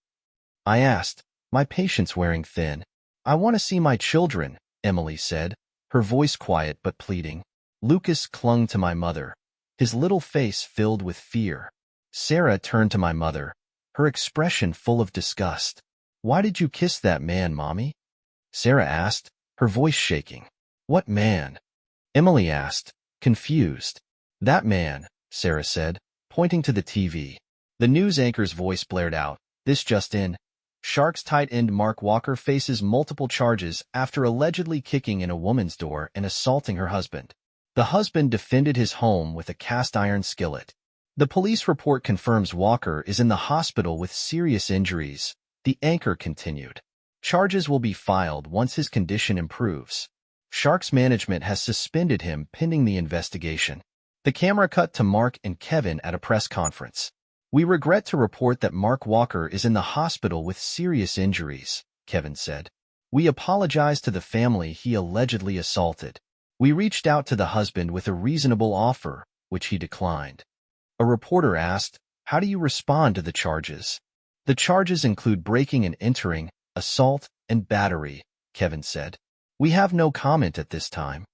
I asked, my patience wearing thin. I want to see my children, Emily said, her voice quiet but pleading. Lucas clung to my mother, his little face filled with fear. Sarah turned to my mother, her expression full of disgust. Why did you kiss that man, Mommy? Sarah asked, her voice shaking. What man? Emily asked, confused. That man, Sarah said, pointing to the TV. The news anchor's voice blared out. This just in. Sharks tight end Mark Walker faces multiple charges after allegedly kicking in a woman's door and assaulting her husband. The husband defended his home with a cast-iron skillet. The police report confirms Walker is in the hospital with serious injuries. The anchor continued. Charges will be filed once his condition improves. Sharks management has suspended him pending the investigation. The camera cut to Mark and Kevin at a press conference. We regret to report that Mark Walker is in the hospital with serious injuries, Kevin said. We apologize to the family he allegedly assaulted. We reached out to the husband with a reasonable offer, which he declined. A reporter asked, how do you respond to the charges? The charges include breaking and entering, assault, and battery, Kevin said. We have no comment at this time.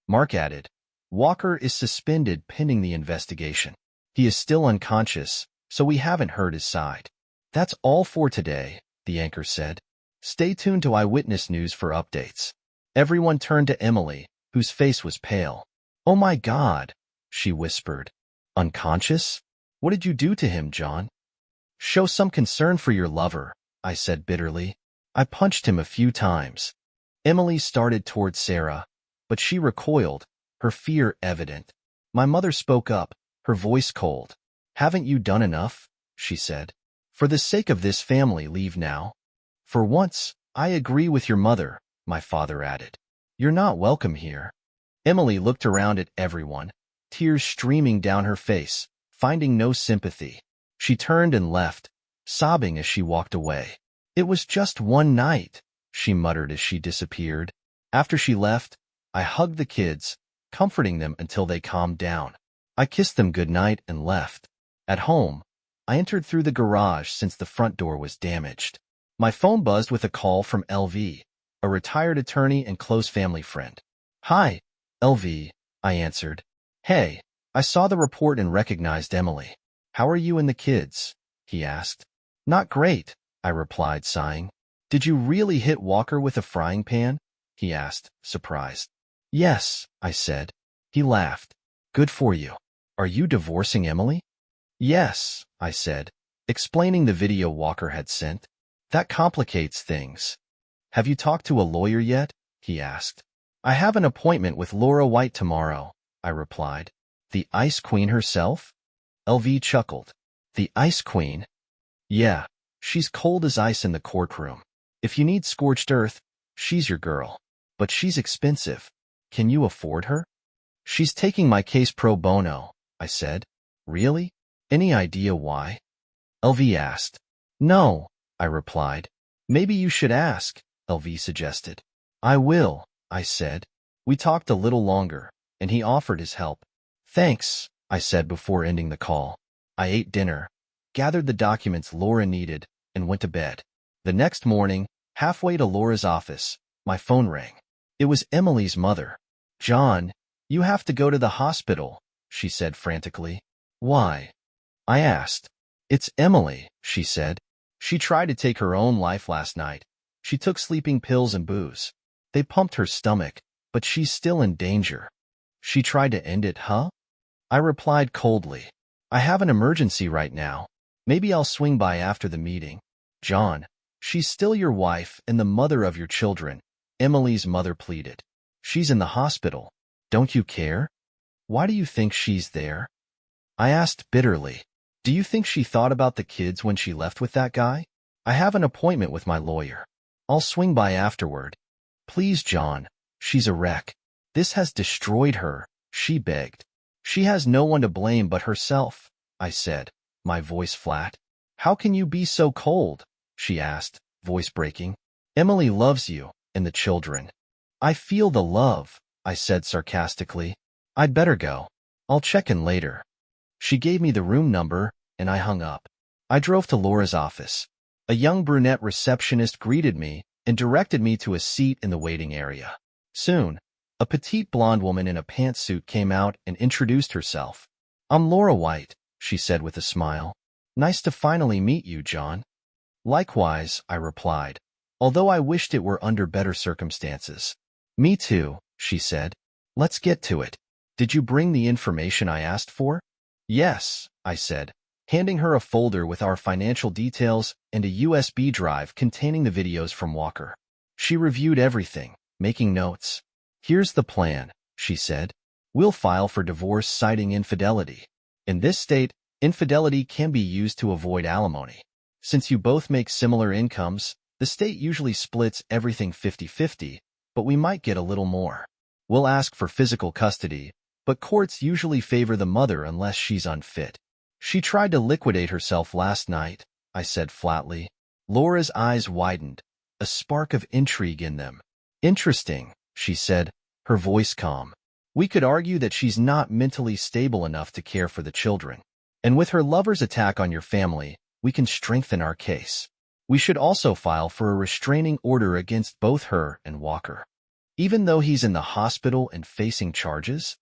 Mark added, Walker is suspended pending the investigation. He is still unconscious, so we haven't heard his side. That's all for today, the anchor said. Stay tuned to Eyewitness News for updates. Everyone turned to Emily, whose face was pale. Oh my God, she whispered. Unconscious? What did you do to him, John? Show some concern for your lover, I said bitterly. I punched him a few times. Emily started toward Sarah, but she recoiled, her fear evident. My mother spoke up, her voice cold. Haven't you done enough? She said. For the sake of this family, leave now. For once, I agree with your mother, my father added. You're not welcome here. Emily looked around at everyone, tears streaming down her face, finding no sympathy. She turned and left, sobbing as she walked away. It was just one night, she muttered as she disappeared. After she left, I hugged the kids, comforting them until they calmed down. I kissed them goodnight and left. At home, I entered through the garage since the front door was damaged. My phone buzzed with a call from LV, a retired attorney and close family friend. Hi, LV, I answered. Hey, I saw the report and recognized Emily. How are you and the kids? He asked. Not great, I replied, sighing. Did you really hit Walker with a frying pan? He asked, surprised. Yes, I said. He laughed. Good for you. Are you divorcing Emily? Yes, I said, explaining the video Walker had sent. That complicates things. Have you talked to a lawyer yet? He asked. I have an appointment with Laura White tomorrow, I replied. The Ice Queen herself? LV chuckled. The Ice Queen? Yeah, she's cold as ice in the courtroom. If you need scorched earth, she's your girl. But she's expensive. Can you afford her? She's taking my case pro bono, I said. Really? Any idea why? LV asked. No, I replied. Maybe you should ask, LV suggested. I will, I said. We talked a little longer, and he offered his help. Thanks, I said before ending the call. I ate dinner, gathered the documents Laura needed, and went to bed. The next morning, halfway to Laura's office, my phone rang. It was Emily's mother. John, you have to go to the hospital, she said frantically. Why? I asked. It's Emily, she said. She tried to take her own life last night. She took sleeping pills and booze. They pumped her stomach, but she's still in danger. She tried to end it, huh? I replied coldly. I have an emergency right now. Maybe I'll swing by after the meeting. John, she's still your wife and the mother of your children, Emily's mother pleaded. She's in the hospital. Don't you care? Why do you think she's there? I asked bitterly. Do you think she thought about the kids when she left with that guy? I have an appointment with my lawyer. I'll swing by afterward. Please, John. She's a wreck. This has destroyed her, she begged. She has no one to blame but herself, I said, my voice flat. How can you be so cold? She asked, voice breaking. Emily loves you and the children. I feel the love, I said sarcastically. I'd better go. I'll check in later. She gave me the room number, and I hung up. I drove to Laura's office. A young brunette receptionist greeted me and directed me to a seat in the waiting area. Soon, a petite blonde woman in a pantsuit came out and introduced herself. I'm Laura White, she said with a smile. Nice to finally meet you, John. Likewise, I replied, although I wished it were under better circumstances. Me too, she said. Let's get to it. Did you bring the information I asked for? Yes, I said, handing her a folder with our financial details and a USB drive containing the videos from Walker. She reviewed everything, making notes. Here's the plan, she said. We'll file for divorce citing infidelity. In this state, infidelity can be used to avoid alimony. Since you both make similar incomes, the state usually splits everything 50-50, but we might get a little more. We'll ask for physical custody, but courts usually favor the mother unless she's unfit. She tried to liquidate herself last night, I said flatly. Laura's eyes widened, a spark of intrigue in them. Interesting, she said, her voice calm. We could argue that she's not mentally stable enough to care for the children. And with her lover's attack on your family, we can strengthen our case. We should also file for a restraining order against both her and Walker. Even though he's in the hospital and facing charges?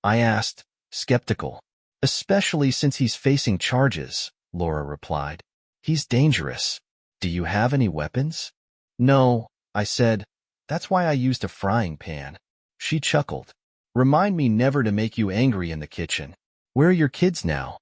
I asked, skeptical. Especially since he's facing charges, Laura replied. He's dangerous. Do you have any weapons? No, I said. That's why I used a frying pan. She chuckled. Remind me never to make you angry in the kitchen. Where are your kids now?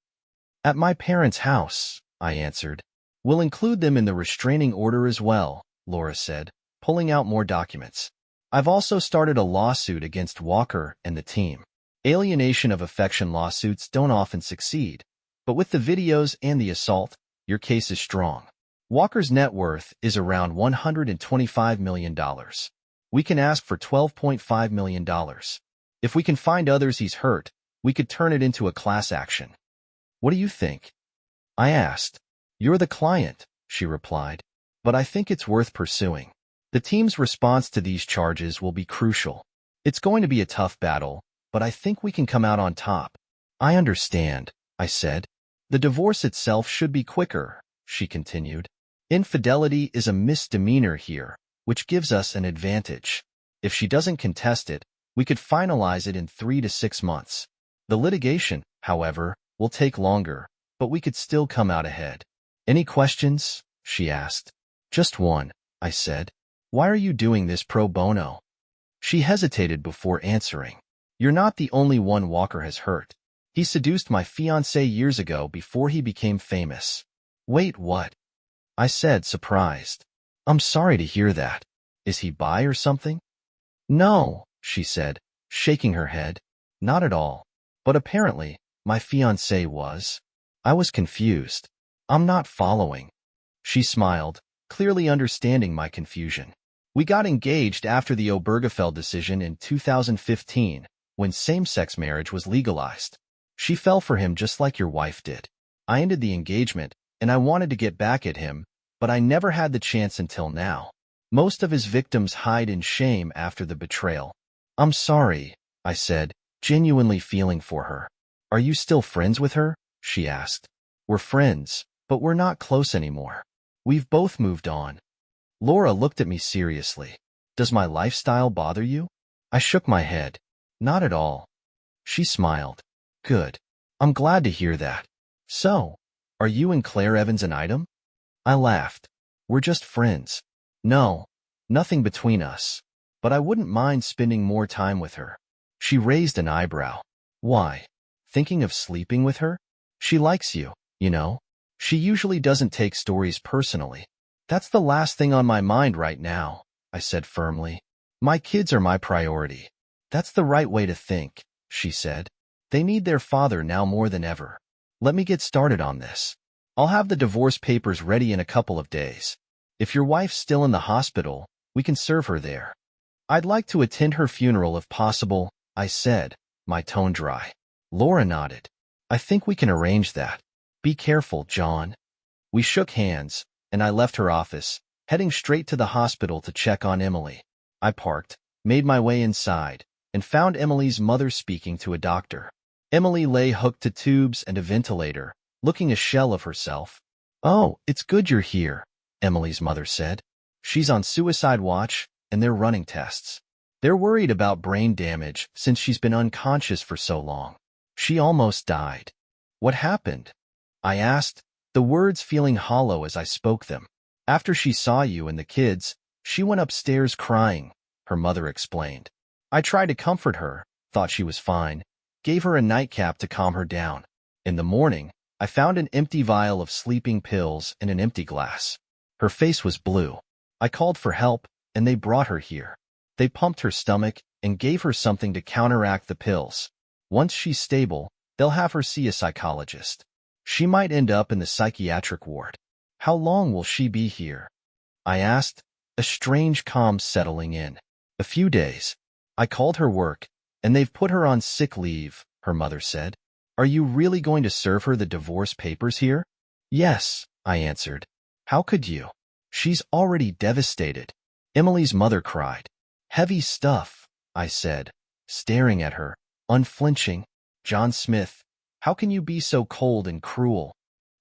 At my parents' house, I answered. We'll include them in the restraining order as well, Laura said, pulling out more documents. I've also started a lawsuit against Walker and the team. Alienation of affection lawsuits don't often succeed, but with the videos and the assault, your case is strong. Walker's net worth is around $125 million. We can ask for $12.5 million. If we can find others he's hurt, we could turn it into a class action. What do you think? I asked. You're the client, she replied, but I think it's worth pursuing. The team's response to these charges will be crucial. It's going to be a tough battle, but I think we can come out on top. I understand, I said. The divorce itself should be quicker, she continued. Infidelity is a misdemeanor here, which gives us an advantage. If she doesn't contest it, we could finalize it in 3 to 6 months. The litigation, however, will take longer, but we could still come out ahead. Any questions? She asked. Just one, I said. Why are you doing this pro bono? She hesitated before answering. You're not the only one Walker has hurt. He seduced my fiancée years ago before he became famous. Wait, what? I said, surprised. I'm sorry to hear that. Is he bi or something? No, she said, shaking her head. Not at all. But apparently, my fiancé was. I was confused. I'm not following. She smiled, clearly understanding my confusion. We got engaged after the Obergefell decision in 2015, when same-sex marriage was legalized. She fell for him just like your wife did. I ended the engagement, and I wanted to get back at him, but I never had the chance until now. Most of his victims hide in shame after the betrayal. I'm sorry, I said, genuinely feeling for her. Are you still friends with her? She asked. We're friends, but we're not close anymore. We've both moved on. Laura looked at me seriously. Does my lifestyle bother you? I shook my head. Not at all. She smiled. Good. I'm glad to hear that. So, are you and Claire Evans an item? I laughed. We're just friends. No, nothing between us. But I wouldn't mind spending more time with her. She raised an eyebrow. Why? Thinking of sleeping with her? She likes you, you know. She usually doesn't take stories personally. That's the last thing on my mind right now, I said firmly. My kids are my priority. That's the right way to think, she said. They need their father now more than ever. Let me get started on this. I'll have the divorce papers ready in a couple of days. If your wife's still in the hospital, we can serve her there. I'd like to attend her funeral if possible, I said, my tone dry. Laura nodded. I think we can arrange that. Be careful, John. We shook hands, and I left her office, heading straight to the hospital to check on Emily. I parked, made my way inside, and found Emily's mother speaking to a doctor. Emily lay hooked to tubes and a ventilator, looking a shell of herself. Oh, it's good you're here, Emily's mother said. She's on suicide watch, and they're running tests. They're worried about brain damage since she's been unconscious for so long. She almost died. What happened? I asked, the words feeling hollow as I spoke them. After she saw you and the kids, she went upstairs crying, her mother explained. I tried to comfort her, thought she was fine, gave her a nightcap to calm her down. In the morning, I found an empty vial of sleeping pills and an empty glass. Her face was blue. I called for help, and they brought her here. They pumped her stomach and gave her something to counteract the pills. Once she's stable, they'll have her see a psychologist. She might end up in the psychiatric ward. How long will she be here? I asked, a strange calm settling in. A few days. I called her work, and they've put her on sick leave, her mother said. Are you really going to serve her the divorce papers here? Yes, I answered. How could you? She's already devastated. Emily's mother cried. Heavy stuff, I said, staring at her, unflinching. John Smith, how can you be so cold and cruel?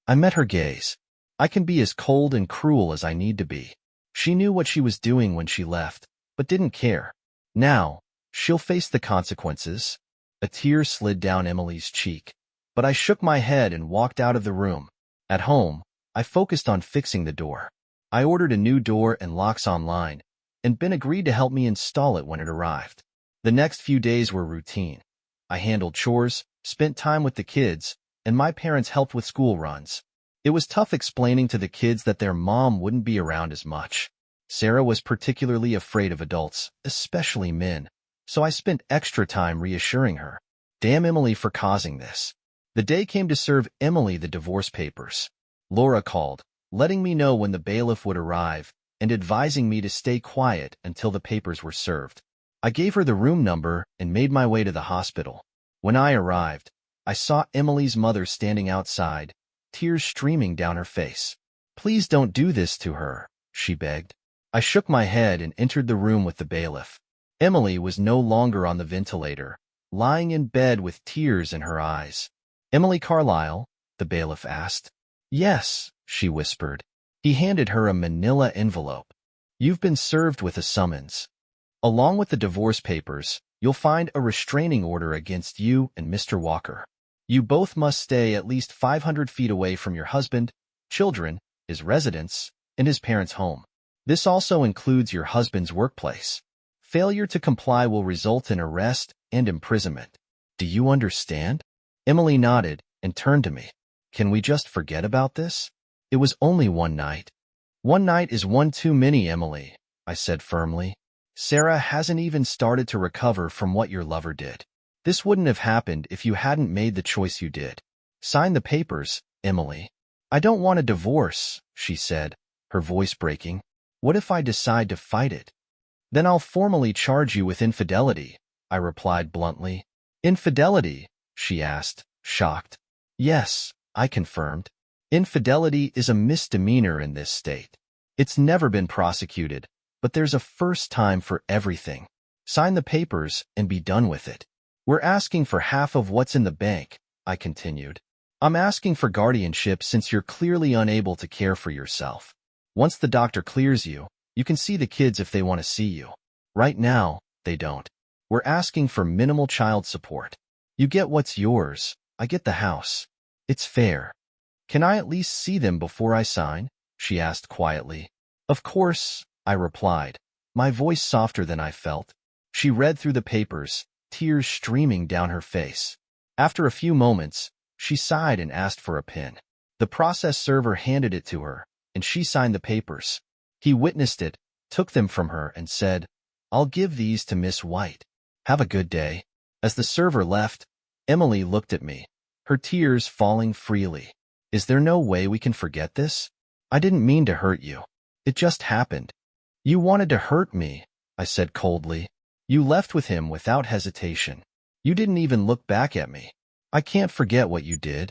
I met her gaze. I can be as cold and cruel as I need to be. She knew what she was doing when she left, but didn't care. Now, she'll face the consequences. A tear slid down Emily's cheek, but I shook my head and walked out of the room. At home, I focused on fixing the door. I ordered a new door and locks online, and Ben agreed to help me install it when it arrived. The next few days were routine. I handled chores, spent time with the kids, and my parents helped with school runs. It was tough explaining to the kids that their mom wouldn't be around as much. Sarah was particularly afraid of adults, especially men, so I spent extra time reassuring her. Damn Emily for causing this. The day came to serve Emily the divorce papers. Laura called, letting me know when the bailiff would arrive and advising me to stay quiet until the papers were served. I gave her the room number and made my way to the hospital. When I arrived, I saw Emily's mother standing outside, tears streaming down her face. Please don't do this to her, she begged. I shook my head and entered the room with the bailiff. Emily was no longer on the ventilator, lying in bed with tears in her eyes. Emily Carlyle? The bailiff asked. Yes, she whispered. He handed her a manila envelope. You've been served with a summons. Along with the divorce papers, you'll find a restraining order against you and Mr. Walker. You both must stay at least 500 feet away from your husband, children, his residence, and his parents' home. This also includes your husband's workplace. Failure to comply will result in arrest and imprisonment. Do you understand? Emily nodded and turned to me. Can we just forget about this? It was only one night. One night is one too many, Emily, I said firmly. Sarah hasn't even started to recover from what your lover did. This wouldn't have happened if you hadn't made the choice you did. Sign the papers, Emily. I don't want a divorce, she said, her voice breaking. What if I decide to fight it? Then I'll formally charge you with infidelity, I replied bluntly. Infidelity? She asked, shocked. Yes, I confirmed. Infidelity is a misdemeanor in this state. It's never been prosecuted, but there's a first time for everything. Sign the papers and be done with it. We're asking for half of what's in the bank, I continued. I'm asking for guardianship since you're clearly unable to care for yourself. Once the doctor clears you, you can see the kids if they want to see you. Right now, they don't. We're asking for minimal child support. You get what's yours, I get the house. It's fair. Can I at least see them before I sign? She asked quietly. Of course, I replied, my voice softer than I felt. She read through the papers, tears streaming down her face. After a few moments, she sighed and asked for a pen. The process server handed it to her, and she signed the papers. He witnessed it, took them from her, and said, I'll give these to Miss White. Have a good day. As the server left, Emily looked at me, her tears falling freely. Is there no way we can forget this? I didn't mean to hurt you. It just happened. You wanted to hurt me, I said coldly. You left with him without hesitation. You didn't even look back at me. I can't forget what you did.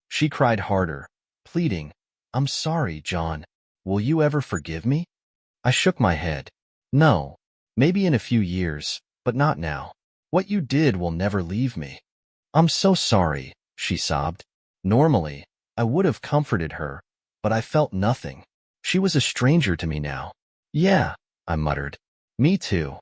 She cried harder, pleading, I'm sorry, John. Will you ever forgive me? I shook my head. No, maybe in a few years, but not now. What you did will never leave me. I'm so sorry, she sobbed. Normally, I would have comforted her, but I felt nothing. She was a stranger to me now. Yeah, I muttered. Me too.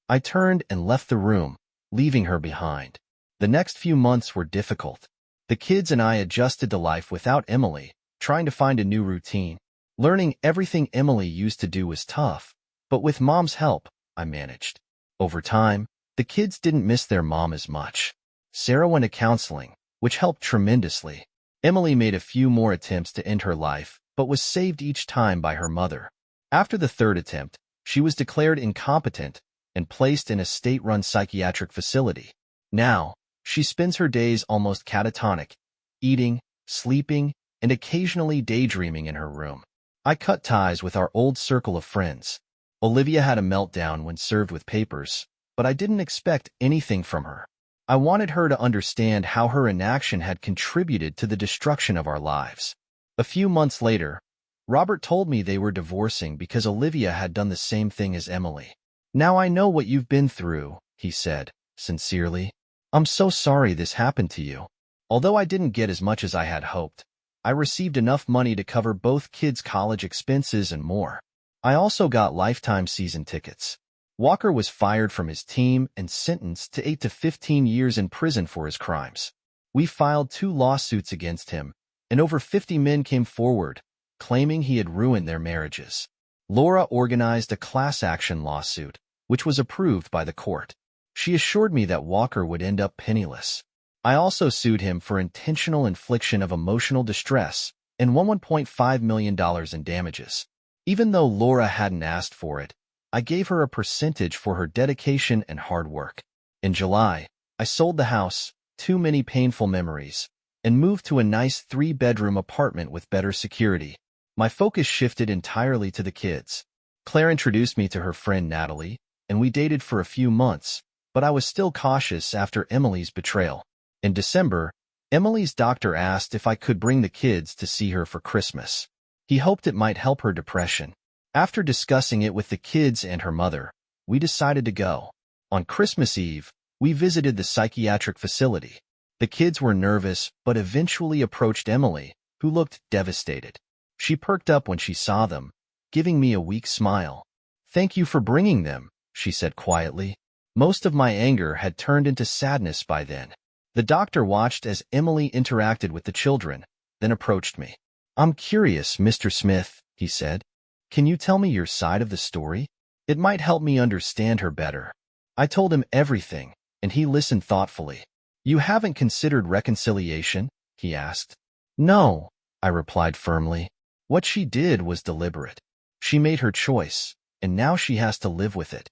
I turned and left the room, leaving her behind. The next few months were difficult. The kids and I adjusted to life without Emily, trying to find a new routine. Learning everything Emily used to do was tough, but with Mom's help, I managed. Over time, the kids didn't miss their mom as much. Sarah went to counseling, which helped tremendously. Emily made a few more attempts to end her life, but was saved each time by her mother. After the third attempt, she was declared incompetent and placed in a state-run psychiatric facility. Now, she spends her days almost catatonic, eating, sleeping, and occasionally daydreaming in her room. I cut ties with our old circle of friends. Olivia had a meltdown when served with papers, but I didn't expect anything from her. I wanted her to understand how her inaction had contributed to the destruction of our lives. A few months later, Robert told me they were divorcing because Olivia had done the same thing as Emily. Now I know what you've been through, he said, sincerely. I'm so sorry this happened to you. Although I didn't get as much as I had hoped, I received enough money to cover both kids' college expenses and more. I also got lifetime season tickets. Walker was fired from his team and sentenced to 8 to 15 years in prison for his crimes. We filed 2 lawsuits against him, and over 50 men came forward, claiming he had ruined their marriages. Laura organized a class action lawsuit, which was approved by the court. She assured me that Walker would end up penniless. I also sued him for intentional infliction of emotional distress and won $1.5 million in damages. Even though Laura hadn't asked for it, I gave her a percentage for her dedication and hard work. In July, I sold the house, too many painful memories, and moved to a nice 3-bedroom apartment with better security. My focus shifted entirely to the kids. Claire introduced me to her friend Natalie, and we dated for a few months, but I was still cautious after Emily's betrayal. In December, Emily's doctor asked if I could bring the kids to see her for Christmas. He hoped it might help her depression. After discussing it with the kids and her mother, we decided to go. On Christmas Eve, we visited the psychiatric facility. The kids were nervous, but eventually approached Emily, who looked devastated. She perked up when she saw them, giving me a weak smile. "Thank you for bringing them," she said quietly. Most of my anger had turned into sadness by then. The doctor watched as Emily interacted with the children, then approached me. "I'm curious, Mr. Smith," he said. "Can you tell me your side of the story? It might help me understand her better." I told him everything, and he listened thoughtfully. "You haven't considered reconciliation?" he asked. "No," I replied firmly. "What she did was deliberate. She made her choice, and now she has to live with it."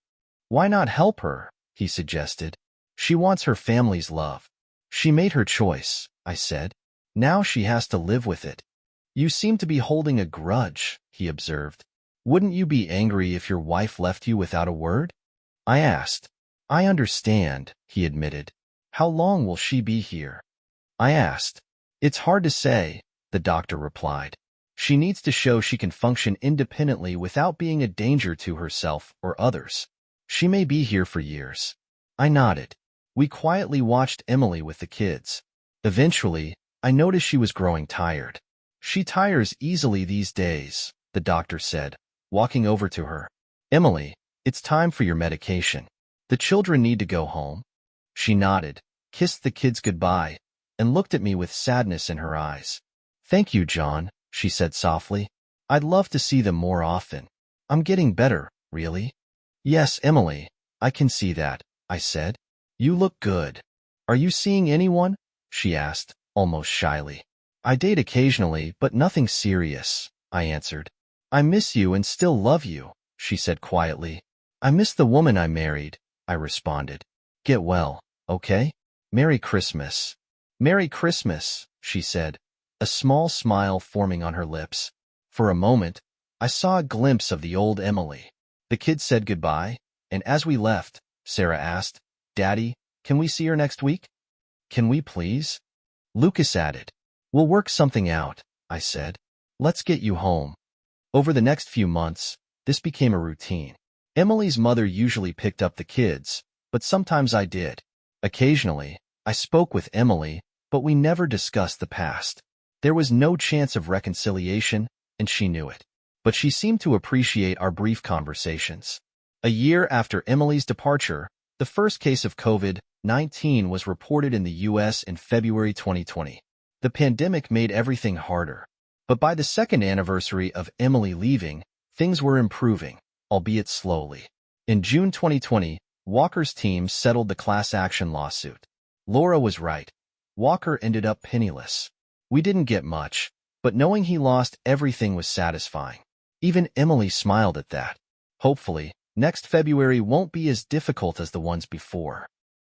Why not help her? He suggested. She wants her family's love. She made her choice, I said. Now she has to live with it. You seem to be holding a grudge, he observed. Wouldn't you be angry if your wife left you without a word? I asked. I understand, he admitted. How long will she be here? I asked. It's hard to say, the doctor replied. She needs to show she can function independently without being a danger to herself or others. She may be here for years. I nodded. We quietly watched Emily with the kids. Eventually, I noticed she was growing tired. She tires easily these days, the doctor said, walking over to her. Emily, it's time for your medication. The children need to go home. She nodded, kissed the kids goodbye, and looked at me with sadness in her eyes. Thank you, John, she said softly. I'd love to see them more often. I'm getting better, really. Yes, Emily, I can see that, I said. You look good. Are you seeing anyone? She asked, almost shyly. I date occasionally, but nothing serious, I answered. I miss you and still love you, she said quietly. I miss the woman I married, I responded. Get well, okay? Merry Christmas. Merry Christmas, she said, a small smile forming on her lips. For a moment, I saw a glimpse of the old Emily. The kids said goodbye, and as we left, Sarah asked, Daddy, can we see her next week? Can we please? Lucas added. We'll work something out, I said. Let's get you home. Over the next few months, this became a routine. Emily's mother usually picked up the kids, but sometimes I did. Occasionally, I spoke with Emily, but we never discussed the past. There was no chance of reconciliation, and she knew it. But she seemed to appreciate our brief conversations. A year after Emily's departure, the first case of COVID-19 was reported in the U.S. in February 2020. The pandemic made everything harder. But by the second anniversary of Emily leaving, things were improving, albeit slowly. In June 2020, Walker's team settled the class action lawsuit. Laura was right. Walker ended up penniless. We didn't get much, but knowing he lost everything was satisfying. Even Emily smiled at that. Hopefully, next February won't be as difficult as the ones before.